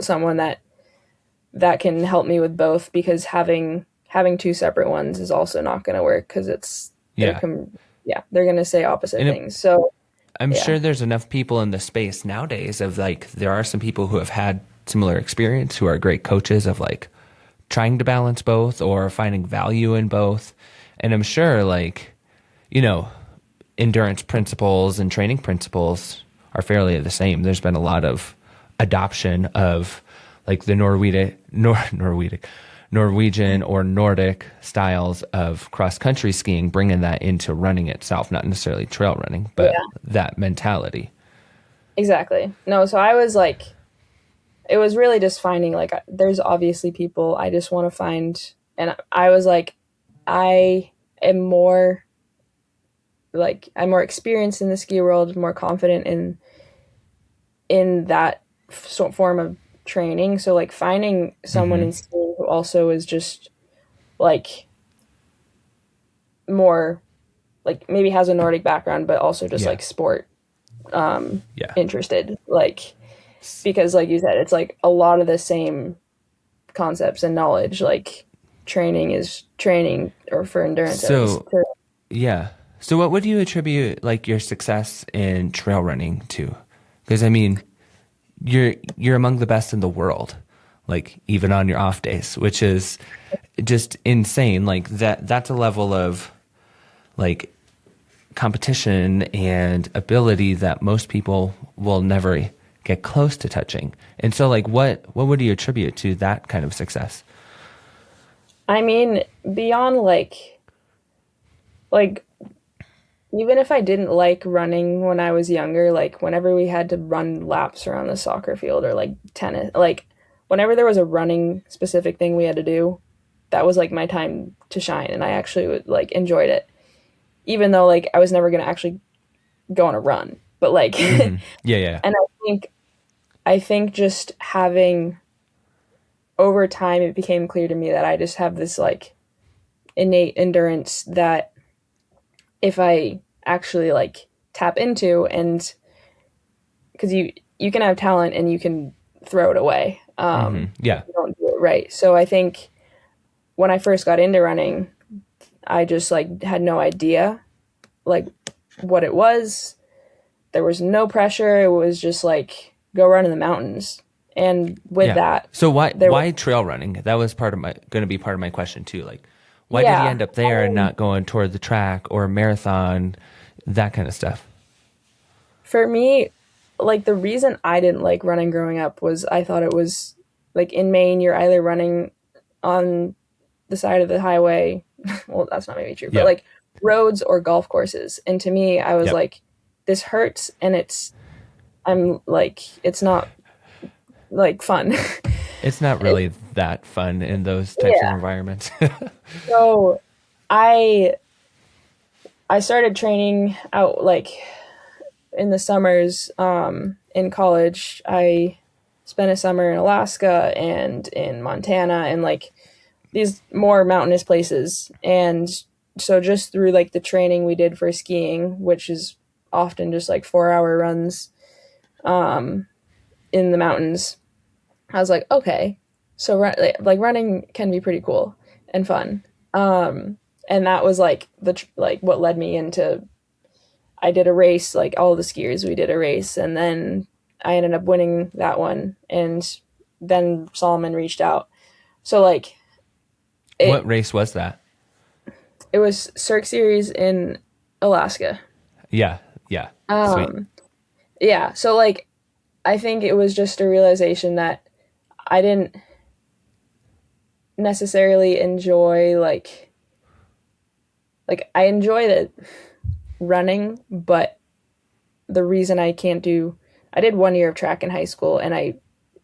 someone that can help me with both, because having having two separate ones is also not going to work because Yeah. they're going to say opposite And things. So I'm yeah, sure there's enough people in the space nowadays of like, there are some people who have had similar experience who are great coaches of like trying to balance both or finding value in both. And I'm sure like, you know, endurance principles and training principles are fairly the same. There's been a lot of adoption of like the Norwegian or Nordic styles of cross-country skiing, bringing that into running itself, not necessarily trail running, but that mentality. exactly. No, so I was like, it was really just finding like, there's obviously people I just want to find. And I was like, I am more like, I'm more experienced in the ski world, more confident in that form of training. So like finding someone in skiing who also is just like more like maybe has a Nordic background, but also just like sport interested, like, because like you said, it's like a lot of the same concepts and knowledge, like training is training or for endurance. So so what would you attribute like your success in trail running to? Because I mean, you're among the best in the world, like even on your off days, which is just insane. Like that's a level of like competition and ability that most people will never get close to touching. And so like what would you attribute to that kind of success? I mean, beyond like even if I didn't like running when I was younger, like whenever we had to run laps around the soccer field or like tennis, like whenever there was a running specific thing we had to do, that was like my time to shine, and I actually would like enjoyed it. Even though like I was never going to actually go on a run, but like Yeah. and I think just having over time it became clear to me that I just have this like innate endurance that if I actually like tap into, and because you can have talent and you can throw it away if you don't do it right. So I think when I first got into running, I just like had no idea like what it was. There was no pressure. It was just like go run in the mountains. And with that, so why trail running? That was going to be part of my question too. Like, why did you end up there and not going toward the track or marathon, that kind of stuff? For me, like the reason I didn't like running growing up was I thought it was like in Maine, you're either running on the side of the highway. Well, that's not maybe true, but like roads or golf courses. And to me, I was like, this hurts, and I'm like, it's not like fun. It's not really that fun in those types of environments. So I started training out like in the summers in college. I spent a summer in Alaska and in Montana and like these more mountainous places. And so just through like the training we did for skiing, which is often just like 4-hour runs in the mountains, I was like, okay, so like running can be pretty cool and fun. And that was like like what led me into, I did a race, like all the skiers, we did a race, and then I ended up winning that one. And then Solomon reached out. So like, what race was that? It was Cirque Series in Alaska. Yeah. Sweet. Yeah. So like, I think it was just a realization that I didn't necessarily enjoy like I enjoy the running, but the reason I did 1 year of track in high school, and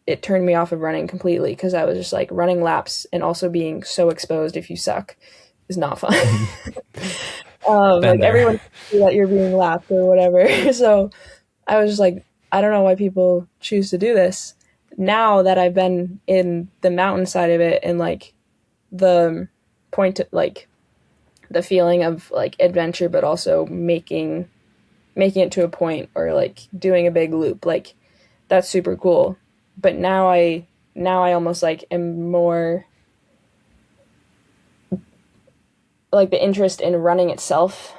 it turned me off of running completely because I was just like running laps and also being so exposed if you suck is not fun. Like everyone can see that you're being lapped or whatever. So I was just like, I don't know why people choose to do this. Now that I've been in the mountain side of it and like the point to, like the feeling of like adventure, but also making it to a point or like doing a big loop, like that's super cool. But now I almost like am more like the interest in running itself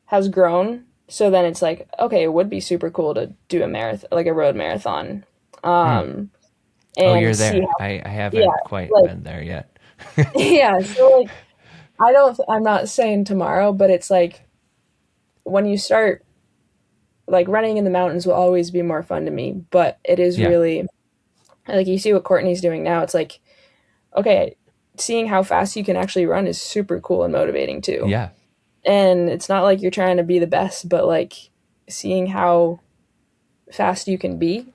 has grown. So then it's like, okay, it would be super cool to do a marathon, like a road marathon. Oh, And you're see there. how, I yeah, haven't quite like, been there yet. yeah. So like, I'm not saying tomorrow, but it's like when you start, like running in the mountains will always be more fun to me, but it is Yeah. really, like you see what Courtney's doing now. It's like, okay, seeing how fast you can actually run is super cool and motivating too. Yeah. And it's not like you're trying to be the best, but like seeing how fast you can be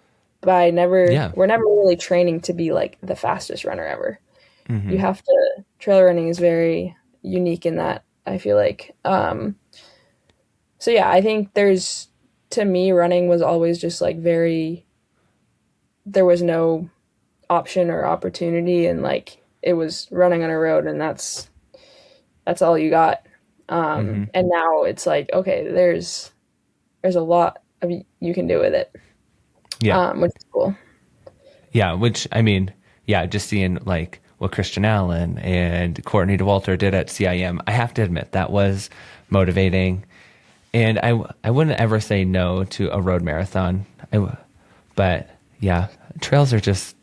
Yeah. we're never really training to be like the fastest runner ever. You Hmm. have to, trail running is very unique in that, I feel like. So yeah, I think to me, running was always just like there was no option or opportunity, and like it was running on a road, and that's all you got. Hmm. And now it's like, okay, there's a lot of you can do with it, Yeah. which is cool. Yeah. Which, I mean, yeah, just seeing like what Christian Allen and Courtney DeWalter did at CIM, I have to admit that was motivating. And I wouldn't ever say no to a road marathon. But yeah, trails are just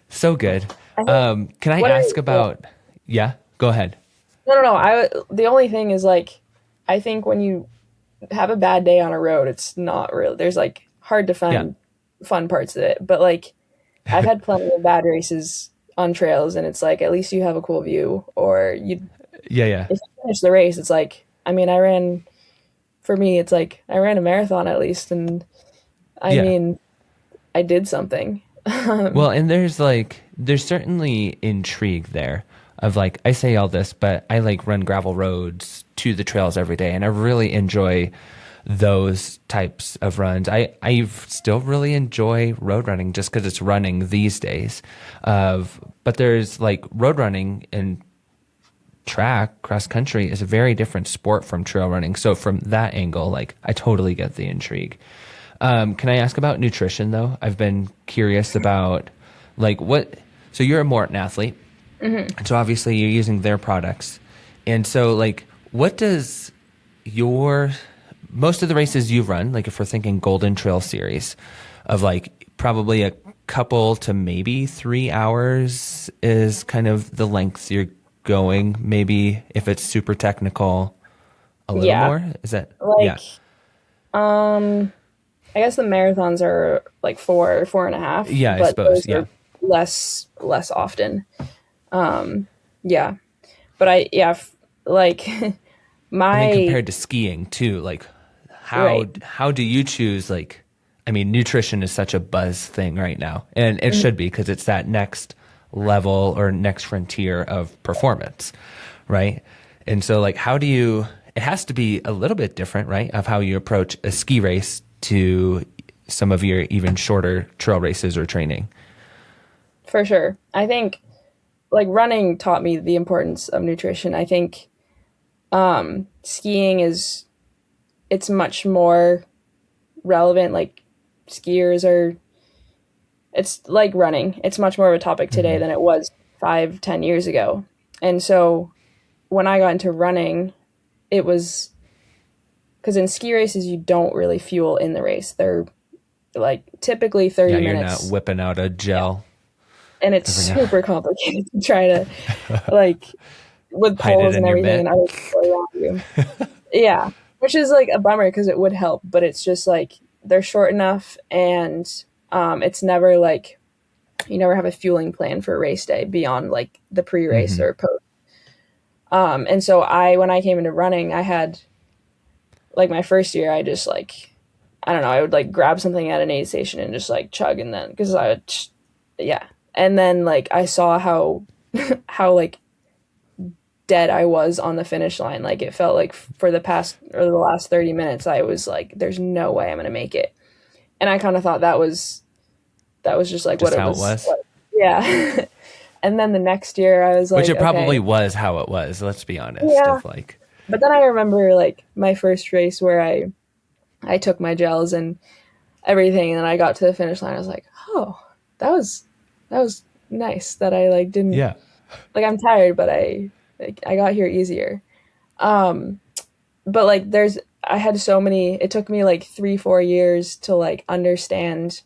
so good. I think, Can I what ask are, about, yeah, go ahead. no. The only thing is like, I think when you have a bad day on a road, it's not real. There's like hard to Yeah. find fun parts of it, but like I've had plenty of bad races on trails, and it's like at least you have a cool view, or Yeah. Yeah. if you finish the race, it's like, I mean, for me, it's like I ran a marathon at least, and I Yeah. mean, I did something. Well, and there's certainly intrigue there of like, I say all this, but I like run gravel roads to the trails every day, and I really enjoy those types of runs. I still really enjoy road running just because it's running these days. But there's like road running and track cross country is a very different sport from trail running. So from that angle, like I totally get the intrigue. Can I ask about nutrition though? I've been curious about like so you're a Maurten athlete. And so obviously you're using their products. And so like, what does most of the races you've run, like if we're thinking Golden Trail series of like probably a couple to maybe 3 hours is kind of the length you're going. Maybe if it's super technical, a little Yeah. more. Is that, yeah. Like, I guess the marathons are like 4.5. Yeah, I but suppose. those Yeah. are less often. Yeah, but like And my then compared to skiing too, like right. how do you choose like, I mean, nutrition is such a buzz thing right now, and it should be because it's that next level or next frontier of performance, right? And so like, it has to be a little bit different, right? Of how you approach a ski race to some of your even shorter trail races or training. For sure. I think like running taught me the importance of nutrition. I think skiing it's much more relevant. Like it's like running. It's much more of a topic today than it was 5-10 years ago. And so when I got into running, it was because in ski races you don't really fuel in the race. They're like typically 30 Yeah, you're minutes. not whipping out a gel. And it's super complicated to try to like with Hide it poles in and your everything mitt. and other people around you. Yeah, which is like a bummer because it would help, but it's just like they're short enough, and it's never like you never have a fueling plan for race day beyond like the pre-race Mm-hmm. or post. And so when I came into running, I had like my first year, I just like I don't know, I would like grab something at an aid station and just like chug, and then because I would yeah. And then like I saw how how like dead I was on the finish line. Like it felt like for the last 30 minutes I was like there's no way I'm going to make it. And I kind of thought that was just like Just what it how was. it was. Like, yeah. And then the next year I was like Which it probably okay. was how it was, let's be honest. Yeah. Of like, But then I remember like my first race where I took my gels and everything, and then I got to the finish line. I was like, "Oh, that was nice that I like didn't yeah. like I'm tired, but I like, I got here easier. But like I had so many, it took me like 3-4 years to like understand.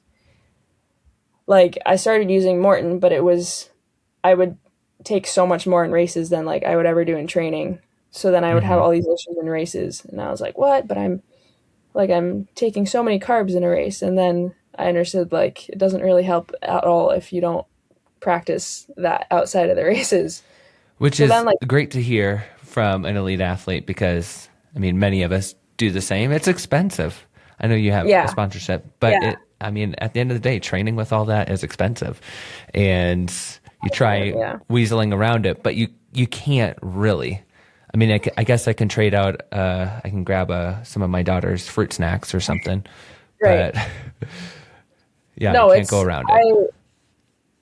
Like I started using Maurten, but I would take so much more in races than like I would ever do in training. So then I would have all these issues in races, and I was like, what? But I'm taking so many carbs in a race. And then I understood like it doesn't really help at all if you don't practice that outside of the races. Which So is then, like, great to hear from an elite athlete because, I mean, many of us do the same. It's expensive. I know you have Yeah. a sponsorship, but Yeah. I mean, at the end of the day, training with all that is expensive. And you try Yeah. weaseling around it, but you can't really. I mean, I guess I can trade out, I can grab some of my daughter's fruit snacks or something. Right. But yeah, No, I can't go around it.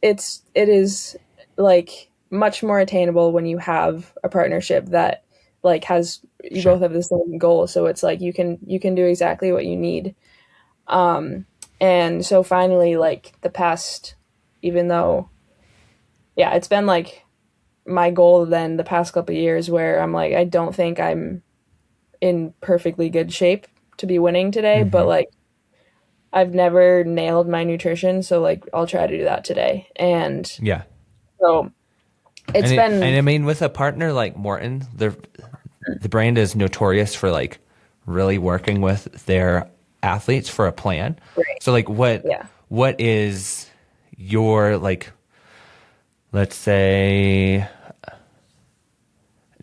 It is like much more attainable when you have a partnership that like has you Sure. both have the same goal. So it's like you can do exactly what you need. And so finally, like the past, even though, yeah, it's been like my goal then the past couple of years where I'm like, I don't think I'm in perfectly good shape to be winning today, but like I've never nailed my nutrition, so like I'll try to do that today. And Yeah. so it's been And I mean, with a partner like Maurten, the brand is notorious for like really working with their athletes for a plan. Right. So like Yeah. what is your like, let's say,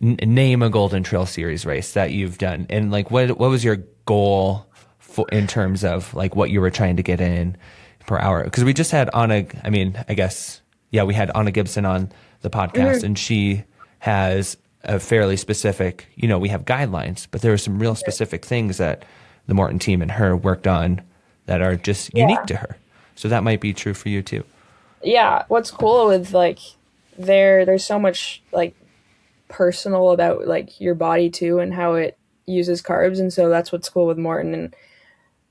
name a Golden Trail Series race that you've done, and like what was your goal in terms of like what you were trying to get in per hour? Because we just had Anna, I mean, I guess, yeah, we had Anna Gibson on the podcast, and she has a fairly specific, we have guidelines, but there are some real specific things that the Maurten team and her worked on that are just unique to her. So that might be true for you too. Yeah, what's cool with like there's so much like personal about like your body too and how it uses carbs, and so that's what's cool with Maurten. And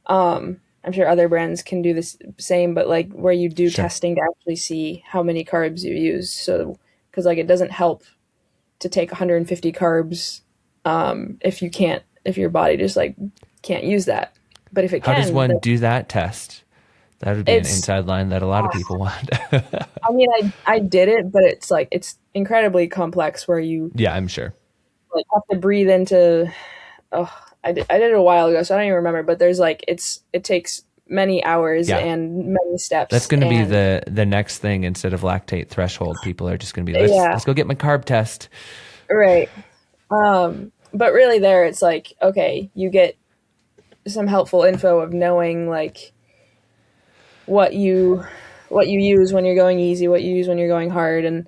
I'm sure other brands can do the same, but like where you do Sure. testing to actually see how many carbs you use. So because like it doesn't help to take 150 carbs if your body just like can't use that. But if it How can, does one then do that test? That would be an it's inside line that a lot of people want. I mean, I did it, but it's like it's incredibly complex where you Yeah, I'm sure. like have to breathe into. Oh, I did it a while ago, so I don't even remember. But there's like it takes many hours Yeah. and many steps. That's going to be and- the next thing instead of lactate threshold. People are just going to be, let's go get my carb test. Right. But really there it's like, okay, you get some helpful info of knowing like what you use when you're going easy, what you use when you're going hard, and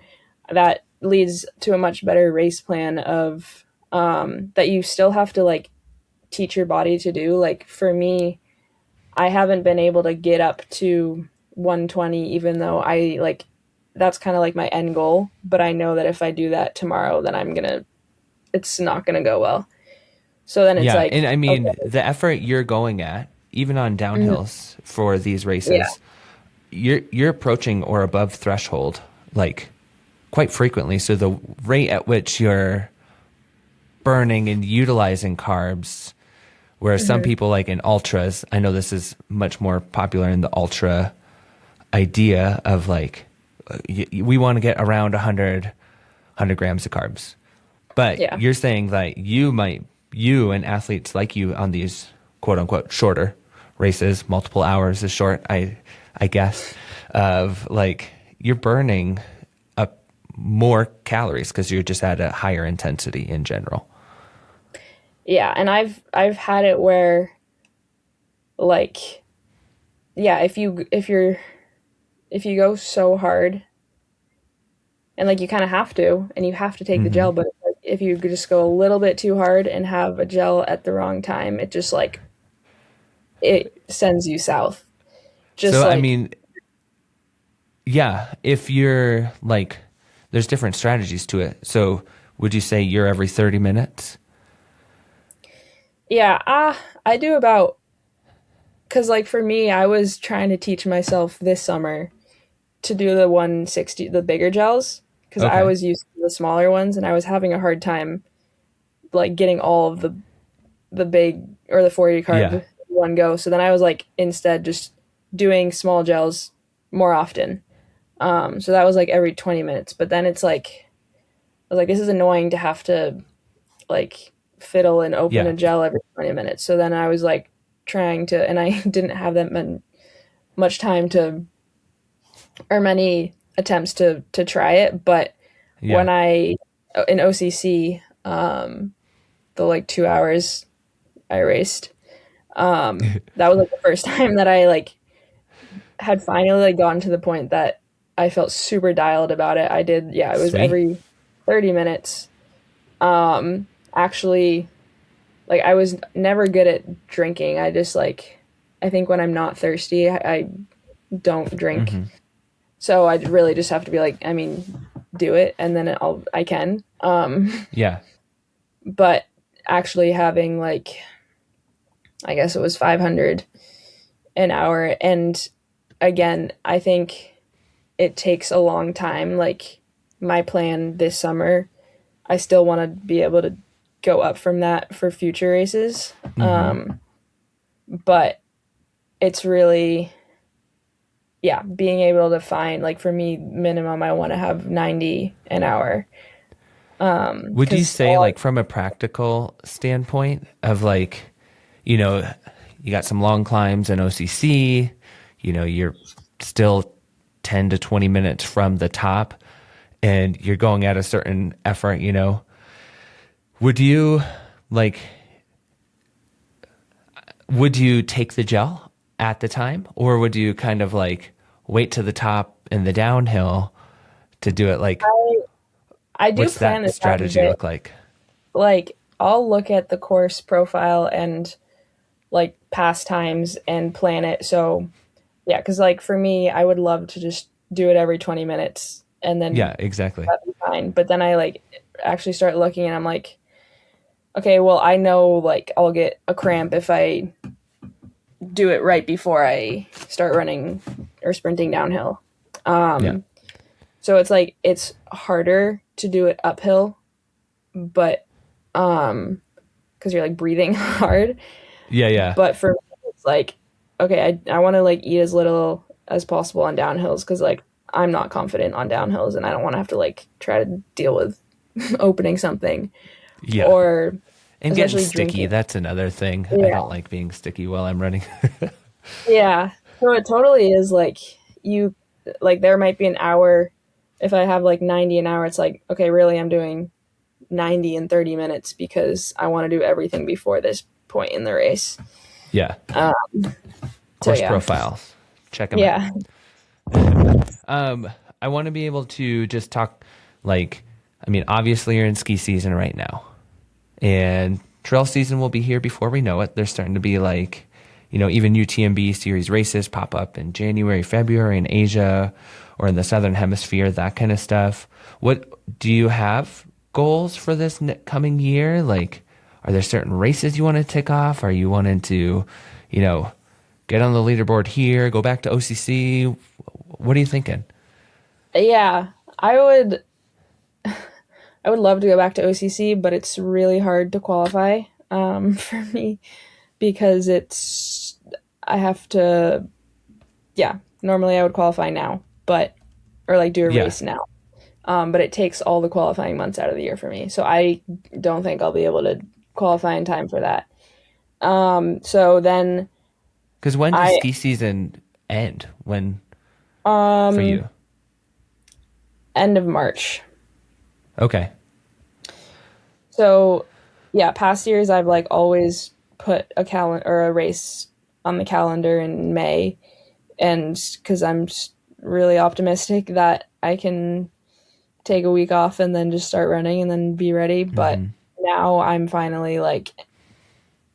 that leads to a much better race plan of that you still have to like teach your body to do. Like for me, I haven't been able to get up to 120 even though I like that's kind of like my end goal, but I know that if I do that tomorrow then it's not going to go well. So then it's Yeah, like, and I mean, okay. the effort you're going at, even on downhills for these races, you're approaching or above threshold like quite frequently. So the rate at which you're burning and utilizing carbs, whereas some people like in ultras, I know this is much more popular in the ultra idea of like, we want to get around 100 grams of carbs. But you're saying that you and athletes like you on these quote unquote shorter races, multiple hours is short, I guess, of like you're burning up more calories because you're just at a higher intensity in general. Yeah, and I've had it where like if you go so hard and like you kind of have to and you have to take the gel, but like, if you just go a little bit too hard and have a gel at the wrong time, it just like it sends you south. Just So like, I mean, yeah, if you're like, there's different strategies to it. So would you say you're every 30 minutes? yeah, I do about, because like for me, I was trying to teach myself this summer to do the 160, the bigger gels, because I Okay. was used to the smaller ones, and I was having a hard time like getting all of the big or the 40 carb in one go. So then I was like instead just doing small gels more often. So that was like every 20 minutes. But then it's like I was like, this is annoying to have to like fiddle and open a gel every 20 minutes. So then I was like trying to, and I didn't have that much time to, or many attempts to try it. But when I, in OCC, the like 2 hours I raced, that was like the first time that I like had finally like gotten to the point that I felt super dialed about it. I did, it was every 30 minutes. Actually, like I was never good at drinking. I just like, I think when I'm not thirsty, I don't drink. Mm-hmm. So I really just have to be like, I mean, do it, and then I can. But actually having like, I guess it was 500 an hour, and again, I think it takes a long time. Like my plan this summer, I still want to be able to go up from that for future races. Mm-hmm. But it's really, being able to find, like for me, minimum, I want to have 90 an hour. Would you say like from a practical standpoint of like, you know, you got some long climbs in OCC, you know, you're still 10 to 20 minutes from the top and you're going at a certain effort, you know, would you take the gel at the time, or would you kind of like wait to the top in the downhill to do it? Like, I do what's plan that strategy look like? Like, I'll look at the course profile and like past times and plan it. So yeah, because like for me, I would love to just do it every 20 minutes and then exactly, that'd be fine. But then I like actually start looking and I'm like, okay, well, I know like I'll get a cramp if I do it right before I start running or sprinting downhill. So it's like, it's harder to do it uphill, but, cause you're like breathing hard. Yeah. But for me, it's like, okay, I want to like eat as little as possible on downhills. Cause like, I'm not confident on downhills and I don't want to have to like try to deal with opening something. Or and getting sticky. Drinking. That's another thing. I don't like being sticky while I'm running. So it totally is like there might be an hour. If I have like 90 an hour, it's like, okay, really, I'm doing 90 in 30 minutes because I want to do everything before this point in the race. Course profiles. Check them out. I want to be able to just talk like, I mean, obviously you're in ski season right now. And trail season will be here before we know it. There's starting to be like, you know, even UTMB series races pop up in January, February in Asia or in the Southern Hemisphere, that kind of stuff. What do you have goals for this coming year? Like, are there certain races you want to tick off? Are you wanting to, you know, get on the leaderboard here, go back to OCC? What are you thinking? Yeah, I would love to go back to OCC, but it's really hard to qualify for me because I have to, normally I would qualify now, or like do a race now. But it takes all the qualifying months out of the year for me. So I don't think I'll be able to qualify in time for that. So then. Because when does ski season end? When for you? End of March. Okay. So, past years I've like always put a calendar or a race on the calendar in May, and because I'm really optimistic that I can take a week off and then just start running and then be ready. But now I'm finally like,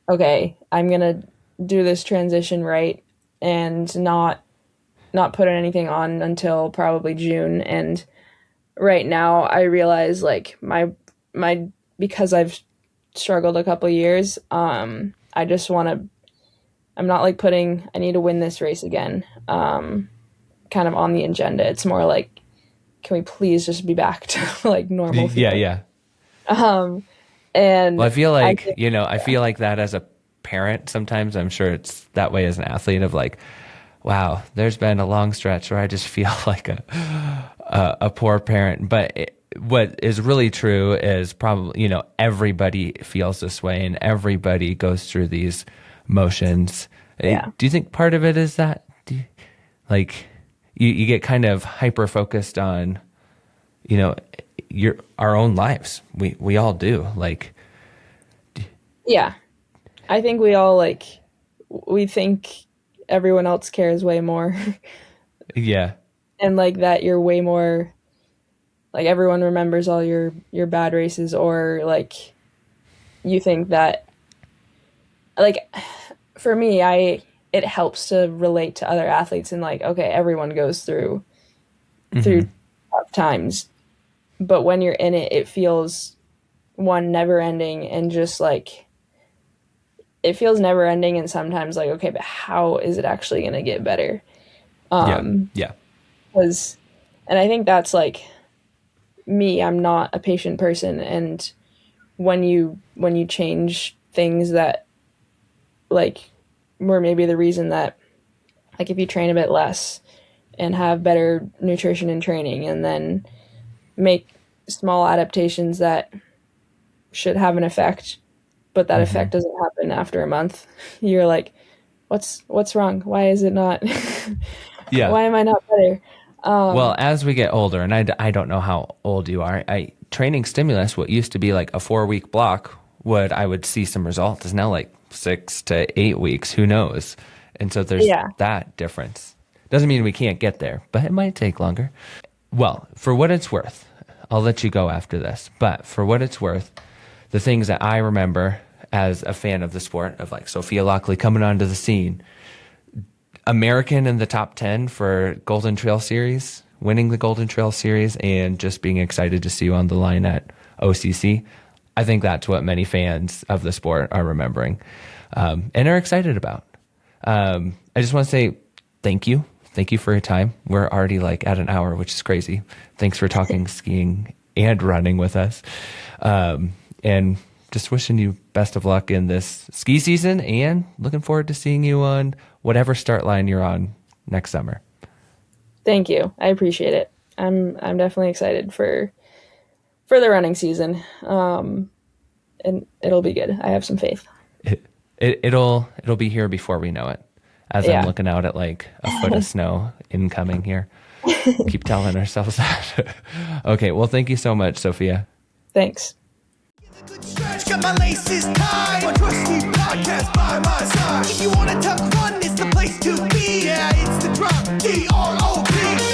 okay, I'm gonna do this transition right and not put anything on until probably June. And right now I realize like my because I've struggled a couple years, I'm not like I need to win this race again, kind of on the agenda. It's more like, can we please just be back to like normal Yeah, feeling? yeah. And Well, I feel like, think- I feel like that as a parent sometimes. I'm sure it's that way as an athlete of like, wow, there's been a long stretch where I just feel like a poor parent. But what is really true is probably, everybody feels this way and everybody goes through these motions. Yeah. Do you think part of it is that you get kind of hyper focused on, our own lives. We all do. Like, Yeah. I think we all we think everyone else cares way more. yeah, And like that you're way more, like everyone remembers all your bad races, or like you think that, like for me, it helps to relate to other athletes and like, okay, everyone goes through tough times. But when you're in it, it feels never ending, and just like it feels never ending, and sometimes like, okay, but how is it actually going to get better? yeah. And I think that's like me, I'm not a patient person, and when you change things that like were maybe the reason that, like if you train a bit less and have better nutrition and training, and then make small adaptations that should have an effect, but that effect doesn't happen after a month, you're like, what's wrong? Why is it not? Yeah. Why am I not better? Well, as we get older, and I don't know how old you are, training stimulus, what used to be like a 4-week block, I would see some results, is now like 6 to 8 weeks. Who knows? And so there's that difference. Doesn't mean we can't get there, but it might take longer. Well, for what it's worth, I'll let you go after this, but for what it's worth, the things that I remember as a fan of the sport, of like Sophia Laukli coming onto the scene, American in the top 10 for Golden Trail Series, winning the Golden Trail Series, and just being excited to see you on the line at OCC. I think that's what many fans of the sport are remembering and are excited about. I just want to say thank you. Thank you for your time. We're already like at an hour, which is crazy. Thanks for talking skiing and running with us. And just wishing you best of luck in this ski season, and looking forward to seeing you on whatever start line you're on next summer. Thank you. I appreciate it. I'm definitely excited for the running season. And it'll be good. I have some faith. It'll be here before we know it. As I'm looking out at like a foot of snow incoming here. Keep telling ourselves that. Okay, well, thank you so much, Sophia. Thanks. Good stretch, got my laces tied. My trusty podcast by my side. If you wanna talk run, it's the place to be. Yeah, it's the drop. DROP.